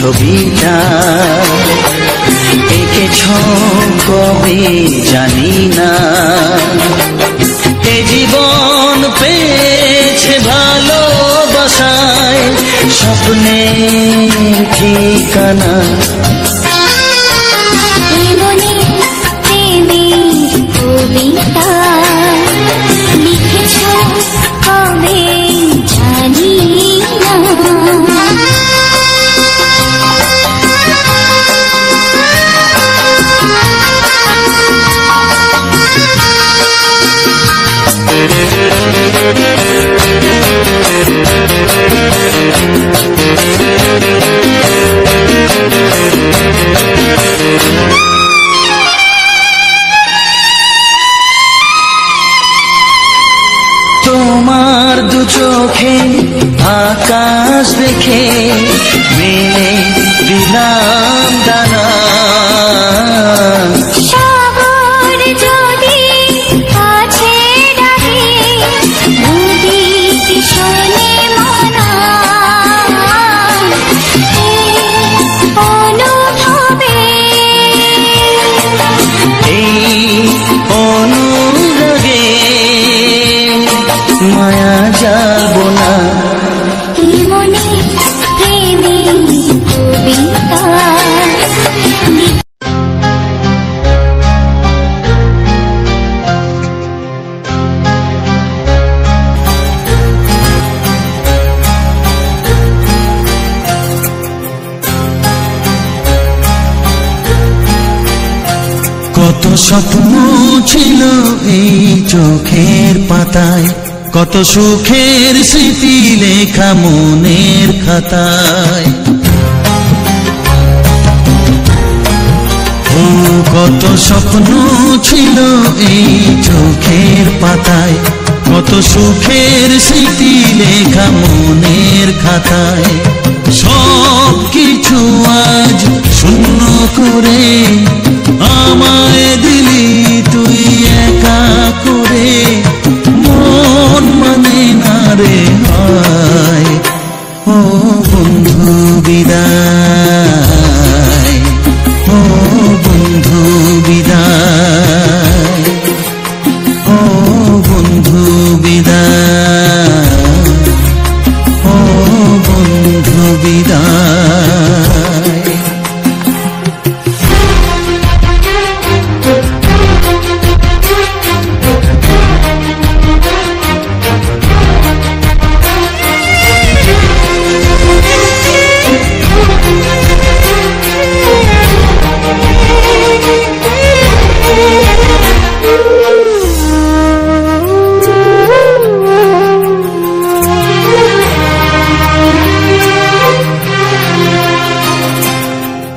ছবিটা এঁকেছ কবে জানি না, এ জীবন পেয়েছে ভালোবাসায় স্বপ্নের ঠিকানা। এমনি প্রেমের কবিতা লিখেছ কবে জানি না। তোমার দু চোখে আকাশ দেখে মেলে দিলাম দানা। সাগর যদি কাছে ডাকে নদী কি শোনে মনা, এই অনুভবে এই অনুরাগে মায়া যাব না। মনে প্রেমের কবিতা কত স্বপ্ন ছিল এই চোখের পাতায়, কত সুখের স্মৃতি লেখা মনের খাতায়। ও কত স্বপ্ন ছিল এই চোখের পাতায়, কত সুখের স্মৃতি লেখা মনের খাতায়। সব কিছু আজ শূন্য করে আমায় দিলি তুই একা করে, মন মানে না রে হয়। ও বন্ধু বিদায়, ও বন্ধু বিদায়, ও বন্ধু বিদায়, ও বন্ধু বিদায়।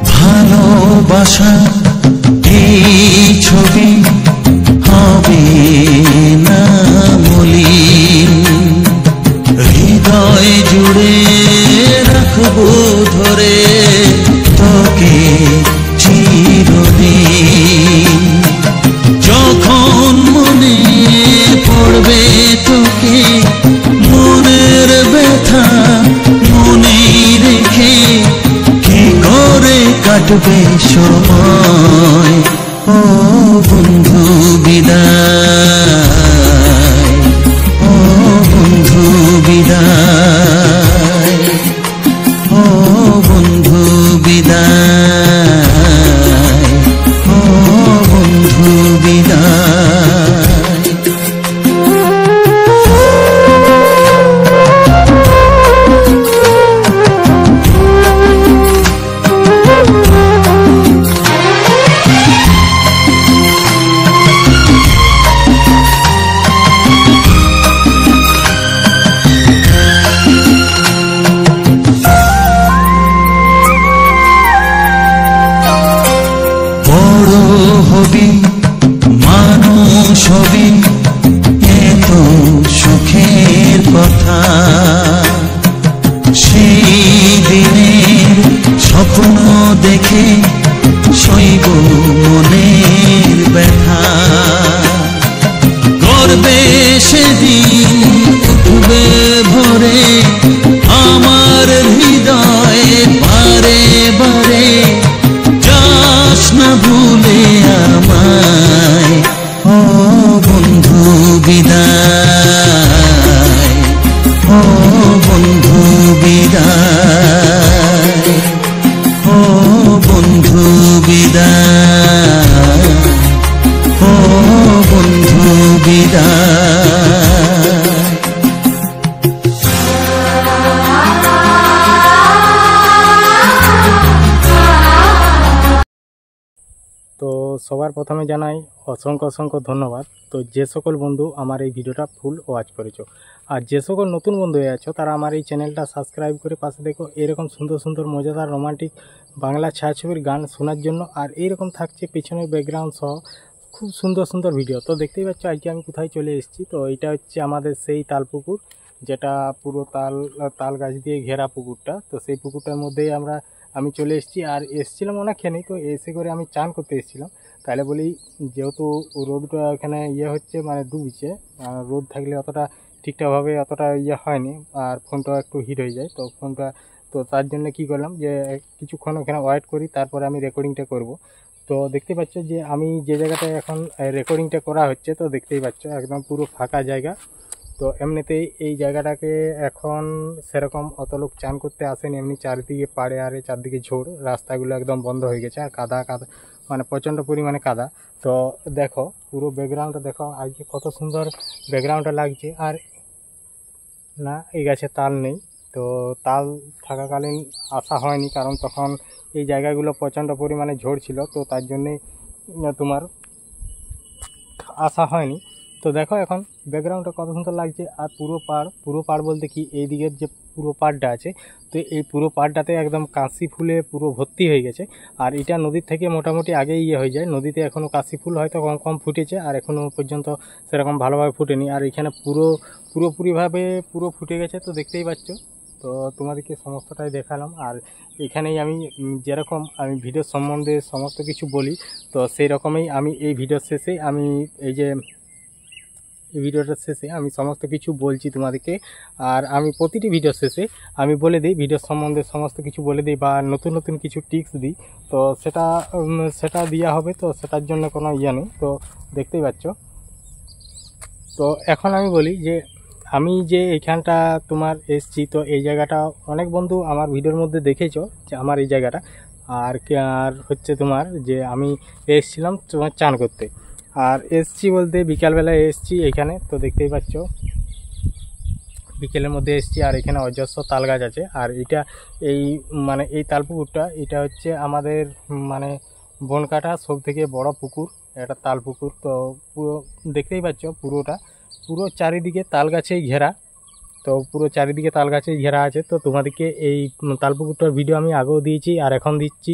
ভালোবাসা এই ছবি হবে না মলিন, হৃদয় জুড়ে রাখবো ধরে তোকে চিরদিন। যখন মনে পড়বে তোকে মনের ব্যথা মনেই রেখে কি করে কাটবে সময়। ও বন্ধু বিদায়, ও বন্ধু বিদায়, ও বন্ধু বিদায়, ও বন্ধু বিদায়। ও বন্ধু বিদায়, ও বন্ধু বিদায়, ও বন্ধু বিদায়। তো সবার প্রথমে জানাই অসংখ্য অসংখ্য ধন্যবাদ। তো যে সকল বন্ধু আমার এই ভিডিওটা ফুল ওয়াচ করেছো, আর যে সকল নতুন বন্ধু হয়ে আছো তারা আমার এই চ্যানেলটা সাবস্ক্রাইব করে পাশে দেখো এরকম সুন্দর সুন্দর মজাদার রোমান্টিক বাংলা ছায়াছবির গান শোনার জন্য। আর এইরকম থাকছে পেছনের ব্যাকগ্রাউন্ড সহ খুব সুন্দর সুন্দর ভিডিও। তো দেখতেই পাচ্ছ আজকে আমি কোথায় চলে এসেছি। তো এটা হচ্ছে আমাদের সেই তালপুকুর, যেটা পুরো তাল গাছ দিয়ে ঘেরা পুকুরটা। তো সেই পুকুরটার মধ্যেই আমি চলে এসেছি। আর এসেছিলাম অনেকখানি, তো এসে করে আমি চান করতে এসেছিলাম। তাহলে বলি যেহেতু রোদটা এখানে হচ্ছে মানে ডুবছে, রোদ থাকলে অতটা ঠিকঠাকভাবে অতটা হয়নি, আর ফোনটা একটু হিট হয়ে যায়। তো তার জন্য কি করলাম যে কিছুক্ষণ ওখানে ওয়েট করি, তারপরে আমি রেকর্ডিংটা করব। তো দেখতে পাচ্ছ যে আমি যে জায়গাটায় এখন রেকর্ডিংটা করা হচ্ছে, তো দেখতেই পাচ্ছ একদম পুরো ফাঁকা জায়গা। তো এমনিতেই এই জায়গাটাকে এখন সেরকম অত লোক চান করতে আসেনি, এমনি চারিদিকে পাড়ে আর চারদিকে ঝোড়, রাস্তাগুলো একদম বন্ধ হয়ে গেছে আর কাদা কাদা, মানে প্রচণ্ড পরিমাণে কাদা। তো দেখো পুরো ব্যাকগ্রাউন্ডটা দেখো আজকে কত সুন্দর ব্যাকগ্রাউন্ডটা লাগছে। আর না, এই গাছে তাল নেই, তো তাল থাকাকালীন আসা হয়নি, কারণ তখন এই জায়গাগুলো প্রচণ্ড পরিমাণে ঝড় ছিল, তো তার জন্যে তোমার আসা হয়নি। তো দেখো এখন ব্যাকগ্রাউন্ডটা কত সুন্দর লাগছে। আর পুরো পাড় বলতে কি এই দিকের যে পুরো পাড়টা আছে, তো এই পুরো পাড়টাতে একদম কাশি ফুলে পুরো ভর্তি হয়ে গেছে। আর এটা নদীর থেকে মোটামুটি আগেই হয়ে যায়, নদীতে এখনও কাশি ফুল হয়তো কম কম ফুটেছে, আর এখনও পর্যন্ত সেরকম ভালোভাবে ফুটেনি। আর এখানে পুরোপুরিভাবে পুরো ফুটে গেছে, তো দেখতেই পাচ্ছ। তো তোমাদেরকে সমস্তটাই দেখালাম। আর এখানেই আমি যেরকম আমি ভিডিও সম্বন্ধে সমস্ত কিছু বলি, তো সেই রকমই আমি এই ভিডিওর শেষে এই ভিডিওটার শেষে আমি সমস্ত কিছু বলছি তোমাদেরকে। আর আমি প্রতিটি ভিডিওর শেষে আমি বলে দিই ভিডিওর সম্বন্ধে সমস্ত কিছু বলে দিই, বা নতুন নতুন কিছু টিপস দিই। তো সেটা দেওয়া হবে, তো সেটার জন্য কোনো নেই। তো দেখতেই পাচ্ছ। তো এখন আমি বলি যে আমি যে এইখানটা তোমার এসছি, তো এই জায়গাটা অনেক বন্ধু আমার ভিডিওর মধ্যে দেখেছো যে আমার এই জায়গাটা। আর হচ্ছে তোমার যে আমি এসছিলাম তোমার চান করতে, আর এসছি বলতে বিকালবেলায় এসছি এখানে। তো দেখতেই পাচ্ছ বিকেলের মধ্যে এসছি, আর এখানে অজস্র তাল গাছ আছে। আর এই তালপুকুরটা এটা হচ্ছে আমাদের মানে বনকাটা সব থেকে বড় পুকুর, এটা তাল পুকুর। তো পুরো দেখতেই পাচ্ছ পুরো চারিদিকে তাল গাছেই ঘেরা। তো পুরো চারিদিকে তাল গাছেই ঘেরা আছে। তো তোমাদেরকে এই তালপুকুরটার ভিডিও আমি আগেও দিয়েছি আর এখন দিচ্ছি।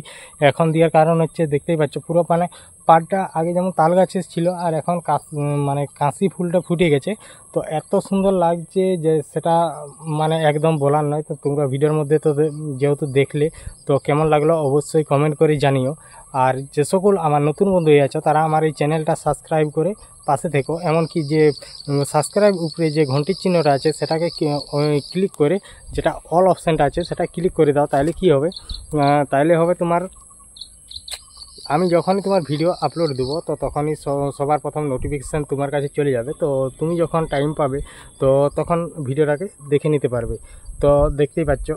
এখন দেওয়ার কারণ হচ্ছে দেখতেই পাচ্ছ পুরো মানে পাড়টা আগে যেমন তাল গাছের ছিল, আর এখন কাশি ফুলটা ফুটে গেছে। তো এত সুন্দর লাগছে যে সেটা মানে একদম বলার নয়। তো তোমরা ভিডিওর মধ্যে তো যেহেতু দেখলে, তো কেমন লাগলো অবশ্যই কমেন্ট করে জানিও। আর যে সকল আমার নতুন বন্ধু হয়ে আছো তারা আমার এই চ্যানেলটা সাবস্ক্রাইব করে পাশে থেকো। এমনকি যে সাবস্ক্রাইব উপরে যে ঘন্টির চিহ্নটা আছে সেটাকে ক্লিক করে, যেটা অল অপশানটা আছে সেটা ক্লিক করে দাও। তাহলে কি হবে, তাহলে হবে তোমার আমি যখনই তোমার ভিডিও আপলোড দেবো, তো তখনই সবার প্রথম নোটিফিকেশান তোমার কাছে চলে যাবে। তো তুমি যখন টাইম পাবে তো তখন ভিডিওটাকে দেখে নিতে পারবে। তো দেখতেই পাচ্ছ।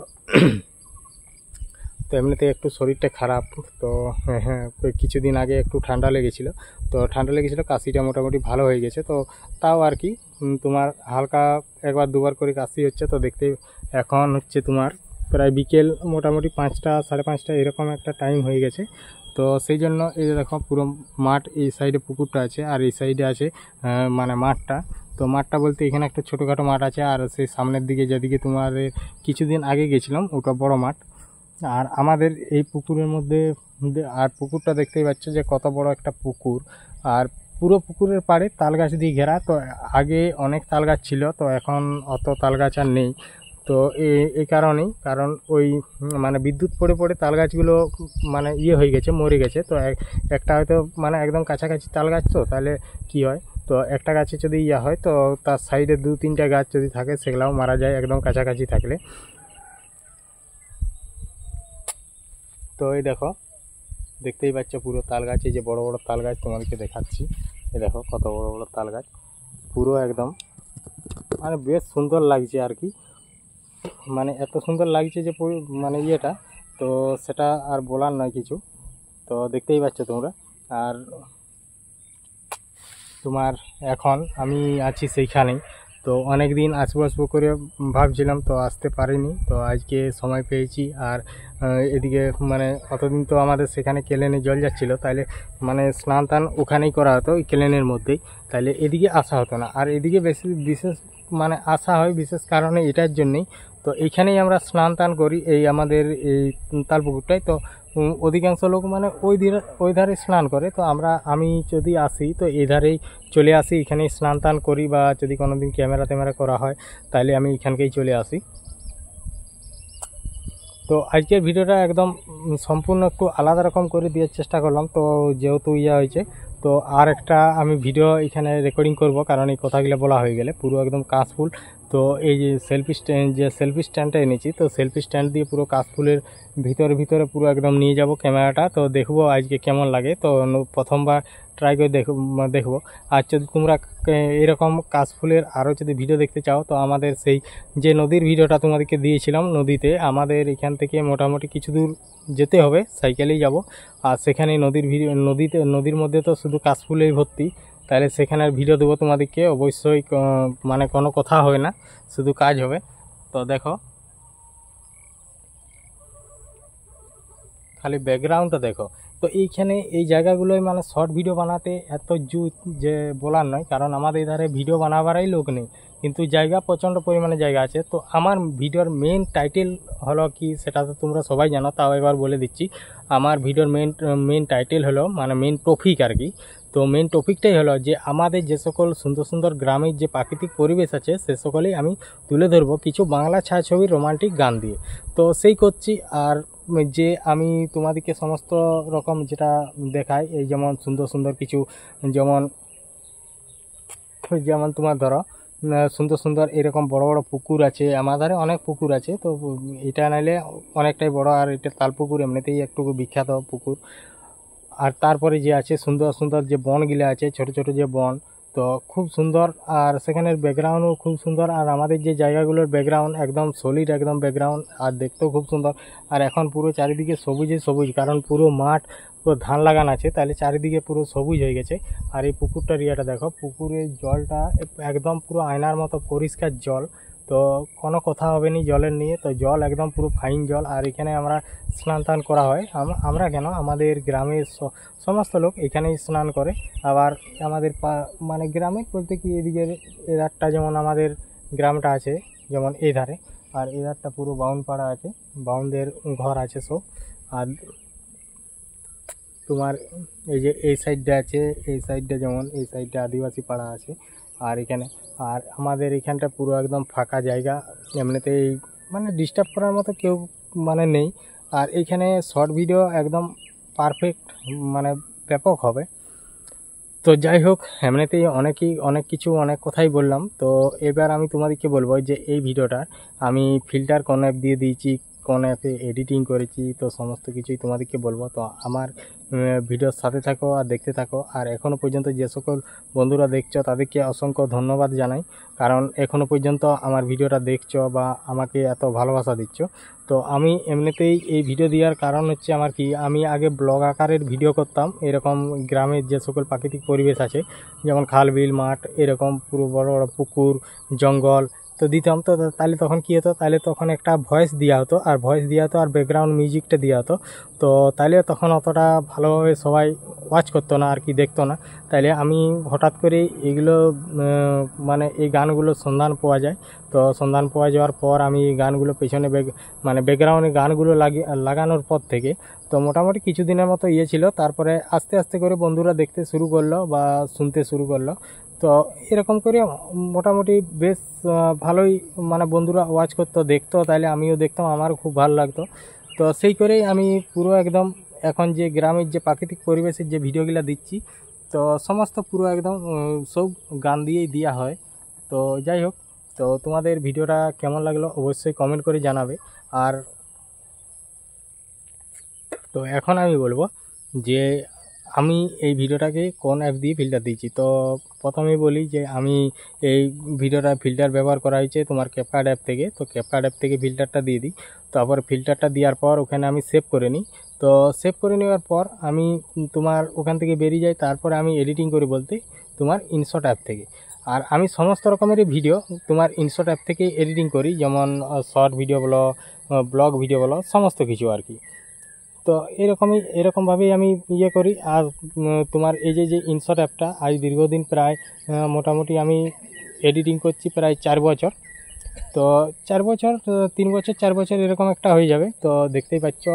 তো এমনিতে একটু শরীরটা খারাপ, তো হ্যাঁ কিছুদিন আগে একটু ঠান্ডা লেগেছিলো, কাশিটা মোটামুটি ভালো হয়ে গেছে। তো তাও আর কি তোমার হালকা একবার দুবার করে কাশি হচ্ছে। তো দেখতে এখন হচ্ছে তোমার প্রায় বিকেল মোটামুটি 5টা সাড়ে 5টা এরকম একটা টাইম হয়ে গেছে। তো সেই জন্য এই যে দেখো পুরো মাঠ, এই সাইডে পুকুরটা আছে আর এই সাইডে আছে মানে মাঠটা। তো মাঠটা বলতে এখানে একটা ছোটোখাটো মাঠ আছে, আর সেই সামনের দিকে যেদিকে তোমাদের কিছুদিন আগে গেছিলাম ওটা বড় মাঠ। আর আমাদের এই পুকুরের মধ্যে আর পুকুরটা দেখতেই পাচ্ছ যে কত বড় একটা পুকুর, আর পুরো পুকুরের পাড়ে তাল গাছ দিয়ে ঘেরা। তো আগে অনেক তাল গাছ ছিল, তো এখন অত তাল গাছ আর নেই। তো এই কারণ ওই মানে বিদ্যুৎ পড়ে পড়ে তাল গাছগুলো মানে হয়ে গেছে, মরে গেছে। তো একটা হয়তো মানে একদম কাছাকাছি তাল গাছ, তো তাহলে কি হয়, তো একটা গাছে যদি হয় তো তার সাইডে 2-3টা গাছ যদি থাকে সেগুলাও মারা যায় একদম কাছাকাছি থাকলে। তো এই দেখো দেখতেই পাচ্ছ পুরো তাল গাছ, এই যে বড় বড় তাল গাছ তোমাদেরকে দেখাচ্ছি। এই দেখো কত বড় বড় তাল গাছ, পুরো একদম মানে বেশ সুন্দর লাগছে আর কি, মানে এত সুন্দর লাগছে যে মানে ইয়েটা, তো সেটা আর বলার নয় কিছু। তো দেখতেই পাচ্ছ তোমরা। আর তোমার এখন আমি আছি সেইখানেই, তো অনেক দিন আসবো করে ভাবছিলাম, তো আসতে পারিনি, তো আজকে সময় পেয়েছি। আর এদিকে মানে অতদিন তো আমাদের সেখানে কেলেনে জল যাচ্ছিলো, তাইলে মানে স্নান টান ওখানেই করা হতো ওই কেলেনের মধ্যেই, তাইলে এদিকে আসা হতো না। আর এদিকে বিশেষ মানে আসা হয় বিশেষ কারণে এটার জন্যেই, তো এইখানেই আমরা স্নান টান করি এই আমাদের এই তালপুকুরটাই। তো অধিকাংশ লোক মানে ওই ধারে স্নান করে, তো আমি যদি আসি তো এই ধারেই চলে আসি, এখানেই স্নান টান করি, বা যদি কোনো দিন ক্যামেরা করা হয় তাহলে আমি এখানকেই চলে আসি। তো আজকের ভিডিওটা একদম সম্পূর্ণ একটু আলাদা রকম করে দেওয়ার চেষ্টা করলাম, তো যেহেতু হয়েছে, তো আর একটা আমি ভিডিও এখানে রেকর্ডিং করব, কারণ এই কথাগুলো বলা হয়ে গেলে পুরো একদম কাশফুল। তো এই যে সেলফি স্ট্যান্ডটা এনেছি, তো সেলফি স্ট্যান্ড দিয়ে পুরো কাশফুলের ভিতরে পুরো একদম নিয়ে যাব ক্যামেরাটা, তো দেখবো আজকে কেমন লাগে। তো প্রথমবার ট্রাই করে দেখবো। আর যদি তোমরা এরকম কাশফুলের আরও যদি ভিডিও দেখতে চাও, তো আমাদের সেই যে নদীর ভিডিওটা তোমাদেরকে দিয়েছিলাম, নদীতে আমাদের এখান থেকে মোটামুটি কিছু দূর যেতে হবে, সাইকেলেই যাব। আর সেখানে নদীর মধ্যে তো শুধু কাশফুলেই ভর্তি, তাহলে সেখানের ভিডিও দেবো তোমাদেরকে অবশ্যই, মানে কোনো কথা হবে না, শুধু কাজ হবে। তো দেখো খালি ব্যাকগ্রাউন্ডটা দেখো। তো এইখানে এই জায়গাগুলোয় মানে শর্ট ভিডিও বানাতে এত যে বলার নয়, কারণ আমাদের এধারে ভিডিও বানাবারই লোক নেই, কিন্তু জায়গা প্রচণ্ড পরিমাণে জায়গা আছে। তো আমার ভিডিওর মেন টাইটেল হলো কি, সেটা তো তোমরা সবাই জানো, তাও এবার বলে দিচ্ছি। আমার ভিডিওর মেন টাইটেল হলো মানে মেন টপিক আর কি। তো মেন টপিকটাই হলো যে আমাদের যে সকল সুন্দর সুন্দর গ্রামের যে প্রাকৃতিক পরিবেশ আছে, সে সকলেই আমি তুলে ধরবো কিছু বাংলা ছায়াছবির রোমান্টিক গান দিয়ে। তো সেই করছি। আর যে আমি তোমাদেরকে সমস্ত রকম যেটা দেখাই, এই যেমন সুন্দর সুন্দর কিছু, যেমন তোমার ধরো সুন্দর সুন্দর এরকম বড় বড় পুকুর আছে, আমার ধারে অনেক পুকুর আছে। তো এটা নাইলে অনেকটাই বড়, আর এটা তালপুকুর এমনিতেই একটু বিখ্যাত পুকুর। আর তারপরে যে আছে সুন্দর সুন্দর যে বনগুলো আছে, ছোট ছোট যে বন, তো খুব সুন্দর। আর সেখানের ব্যাকগ্রাউন্ডও খুব সুন্দর, আর আমাদের যে জায়গাগুলোর ব্যাকগ্রাউন্ড একদম সলিড একদম ব্যাকগ্রাউন্ড, আর দেখতেও খুব সুন্দর। আর এখন পুরো চারিদিকে সবুজে সবুজ, কারণ পুরো মাঠ পুরো ধান লাগানো আছে, তাহলে চারিদিকে পুরো সবুজ হয়ে গেছে। আর এই পুকুরটার ইয়েটা দেখো, পুকুরের জলটা একদম পুরো আয়নার মতো পরিষ্কার জল, তো কোনো কথা হবে না জলের নিয়ে। তো জল একদম পুরো ফাইন জল। আর এখানে আমরা স্নান টান করা হয়, আমরা কেন, আমাদের গ্রামের সমস্ত লোক এখানেই স্নান করে। আবার আমাদের মানে গ্রামের বলতে কি, এদিকের এধারটা যেমন আমাদের গ্রামটা আছে যেমন এই ধারে, আর এই ধারটা পুরো বাউন পাড়া আছে, বাউনদের ঘর আছে সব। আর তোমার এই যে এই সাইডটা আছে, এই সাইডটা যেমন এই সাইডটা আদিবাসী পাড়া আছে। আর এখানে আর আমাদের এখানটা পুরো একদম ফাঁকা জায়গা, এমনিতেই মানে ডিস্টার্ব করার মতো কেউ মানে নেই। আর এইখানে শর্ট ভিডিও একদম পারফেক্ট মানে ব্যাপক হবে। তো যাই হোক, এমনিতেই অনেক কিছু অনেক কথাই বললাম। তো এবার আমি তোমাদেরকে বলবো যে এই ভিডিওটা আমি ফিল্টার কোন অ্যাপ দিয়ে দিয়েছি, কোন অ্যাপে এডিটিং করেছি, তো সমস্ত কিছুই তোমাদেরকে বলবো। তো আমার ভিডিওর সাথে থাকো আর দেখতে থাকো। আর এখনও পর্যন্ত যে সকল বন্ধুরা দেখছো তাদেরকে অসংখ্য ধন্যবাদ জানাই, কারণ এখনও পর্যন্ত আমার ভিডিওটা দেখছো বা আমাকে এত ভালোবাসা দিচ্ছ। তো আমি এমনিতেই এই ভিডিও দেওয়ার কারণ হচ্ছে আমার কি, আমি আগে ব্লগ আকারের ভিডিও করতাম এরকম গ্রামের যে সকল প্রাকৃতিক পরিবেশ আছে, যেমন খাল বিল মাঠ এরকম পুরো বড় বড় পুকুর জঙ্গল, তো দিতাম। তো তাহলে তখন কী হতো, তাহলে তখন একটা ভয়েস দেওয়া হতো, আর ভয়েস দেওয়া হতো আর ব্যাকগ্রাউন্ড মিউজিকটা দেওয়া হতো। তো তাহলে তখন অতটা ভালোভাবে সবাই ওয়াচ করতো না আর কি, দেখতো না। তাইলে আমি হঠাৎ করে এগুলো মানে এই গানগুলোর সন্ধান পাওয়া যায়। তো সন্ধান পাওয়া যাওয়ার পর আমি গানগুলো পেছনে মানে ব্যাকগ্রাউন্ডে গানগুলো লাগানোর পর থেকে তো মোটামুটি কিছুদিনের মতো ছিল। তারপরে আস্তে আস্তে করে বন্ধুরা দেখতে শুরু করলো বা শুনতে শুরু করলো। তো এরকম করে মোটামুটি বেশ ভালোই মানে বন্ধুরা ওয়াচ করতো, দেখতো, তাইলে আমিও দেখতাম, আমারও খুব ভালো লাগতো। তো সেই করেই আমি পুরো একদম এখন যে গ্রামের যে প্রাকৃতিক পরিবেশের যে ভিডিওগুলো দিচ্ছি, তো সমস্ত পুরো একদম সব গান দিয়েই দেওয়া হয়। তো যাই হোক, তো তোমাদের ভিডিওটা কেমন লাগলো অবশ্যই কমেন্ট করে জানাবে। আর তো এখন আমি বলবো যে আমি এই ভিডিওটাকে কোন অ্যাপ দিয়ে ফিল্টার দিয়েছি। তো প্রথমেই বলি যে আমি এই ভিডিওটা ফিল্টার ব্যবহার করা হয়েছে তোমার ক্যাপকাট অ্যাপ থেকে। তো ক্যাপকাট অ্যাপ থেকে ফিল্টারটা দিয়ে দিই। তারপর ফিল্টারটা দেওয়ার পর ওখানে আমি সেভ করে নিই। তো সেভ করে নেওয়ার পর আমি তোমার ওখান থেকে বেরিয়ে যাই। তারপরে আমি এডিটিং করি বলতে তোমার ইনশট অ্যাপ থেকে। আর আমি সমস্ত রকমেরই ভিডিও তোমার ইনশট অ্যাপ থেকে এডিটিং করি, যেমন শর্ট ভিডিও বলো, ব্লগ ভিডিও বলো, সমস্ত কিছু আর কি। তো এরকমভাবেই আমি ইয়ে করি। আর তোমার এই যে ইনশট অ্যাপটা আজ দীর্ঘদিন প্রায় মোটামুটি আমি এডিটিং করছি প্রায় 4 বছর। তো 4 বছর 3 বছর 4 বছর এরকম একটা হয়ে যাবে। তো দেখতেই পাচ্ছ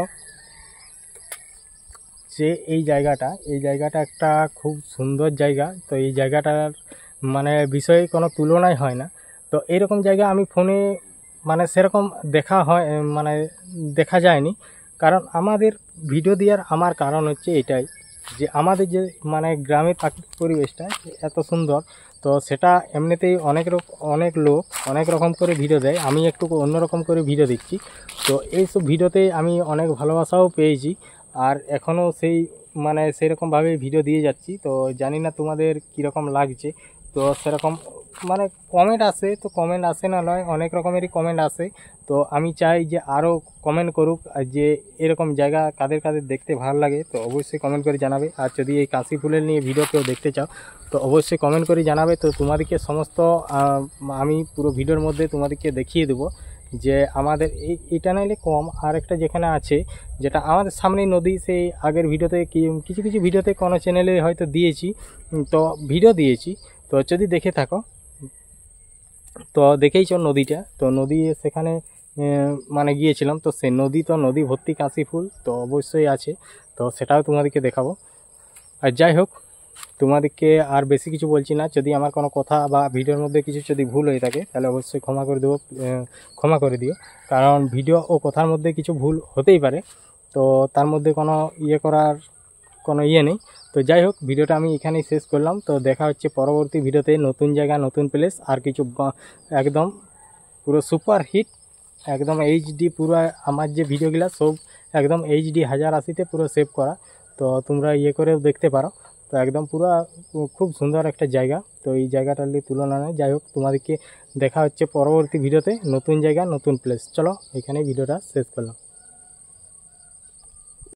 যে এই জায়গাটা একটা খুব সুন্দর জায়গা। তো এই জায়গাটার মানে বিষয়ে কোনো তুলনাই হয় না। তো এইরকম জায়গা আমি ফোনে মানে সেরকম দেখা যায়নি। কারণ আমাদের ভিডিও দেওয়ার আমার কারণ হচ্ছে এটাই যে আমাদের যে মানে গ্রামের প্রাকৃতিক পরিবেশটা এত সুন্দর। তো সেটা এমনিতেই অনেক লোক অনেক রকম করে ভিডিও দেয়, আমি একটু অন্যরকম করে ভিডিও দিচ্ছি। তো এইসব ভিডিওতে আমি অনেক ভালোবাসাও পেয়েছি, আর এখনও সেরকমভাবে ভিডিও দিয়ে যাচ্ছি। তো জানি না তোমাদের কীরকম লাগছে। তো সেরকম মানে কমেন্ট আসে, তো কমেন্ট আসে না নয়, অনেক রকমেরই কমেন্ট আসে। তো আমি চাই যে আরও কমেন্ট করুক, যে এরকম জায়গা কাদের কাদের দেখতে ভালো লাগে তো অবশ্যই কমেন্ট করে জানাবে। আর যদি এই কাশি ফুলের নিয়ে ভিডিও কেউ দেখতে চাও তো অবশ্যই কমেন্ট করে জানাবে। তো তোমাদেরকে সমস্ত আমি পুরো ভিডিওর মধ্যে তোমাদেরকে দেখিয়ে দেবো যে আমাদের এটা নাইলে কম আর একটা যেখানে আছে, যেটা আমাদের সামনেই নদী। সেই আগের ভিডিওতে কিছু কিছু ভিডিওতে কোনো চ্যানেলে হয়তো দিয়েছি, তো ভিডিও দিয়েছি। তো যদি দেখে থাকো তো দেখেইছো নদীটা। তো নদী সেখানে মানে গিয়েছিলাম। তো সেই নদী ভর্তি কাশি ফুল তো অবশ্যই আছে। তো সেটাও তোমাদেরকে দেখাবো। আর যাই হোক, তোমাদেরকে আর বেশি কিছু বলছি না। যদি আমার কোনো কথা বা ভিডিওর মধ্যে কিছু যদি ভুল হয়ে থাকে তাহলে অবশ্যই ক্ষমা করে দিও। কারণ ভিডিও ও কথার মধ্যে কিছু ভুল হতেই পারে, তো তার মধ্যে কোনো করার কোনো নেই। তো যাই হোক, ভিডিওটা আমি এখানেই শেষ করলাম। তো দেখা হচ্ছে পরবর্তী ভিডিওতে, নতুন জায়গা, নতুন প্লেস, আর কিছু একদম পুরো সুপার হিট একদম এইচডি পুরো আমার যে ভিডিওগুলো সব একদম এইচডি 1080তে পুরো সেভ করা। তো তোমরা করেও দেখতে পারো। তো একদম পুরো খুব সুন্দর একটা জায়গা। তো এই জায়গাটার তুলনা নেই। যাই হোক, তোমাদেরকে দেখা হচ্ছে পরবর্তী ভিডিওতে, নতুন জায়গা, নতুন প্লেস। চলো এখানে ভিডিওটা শেষ করলাম।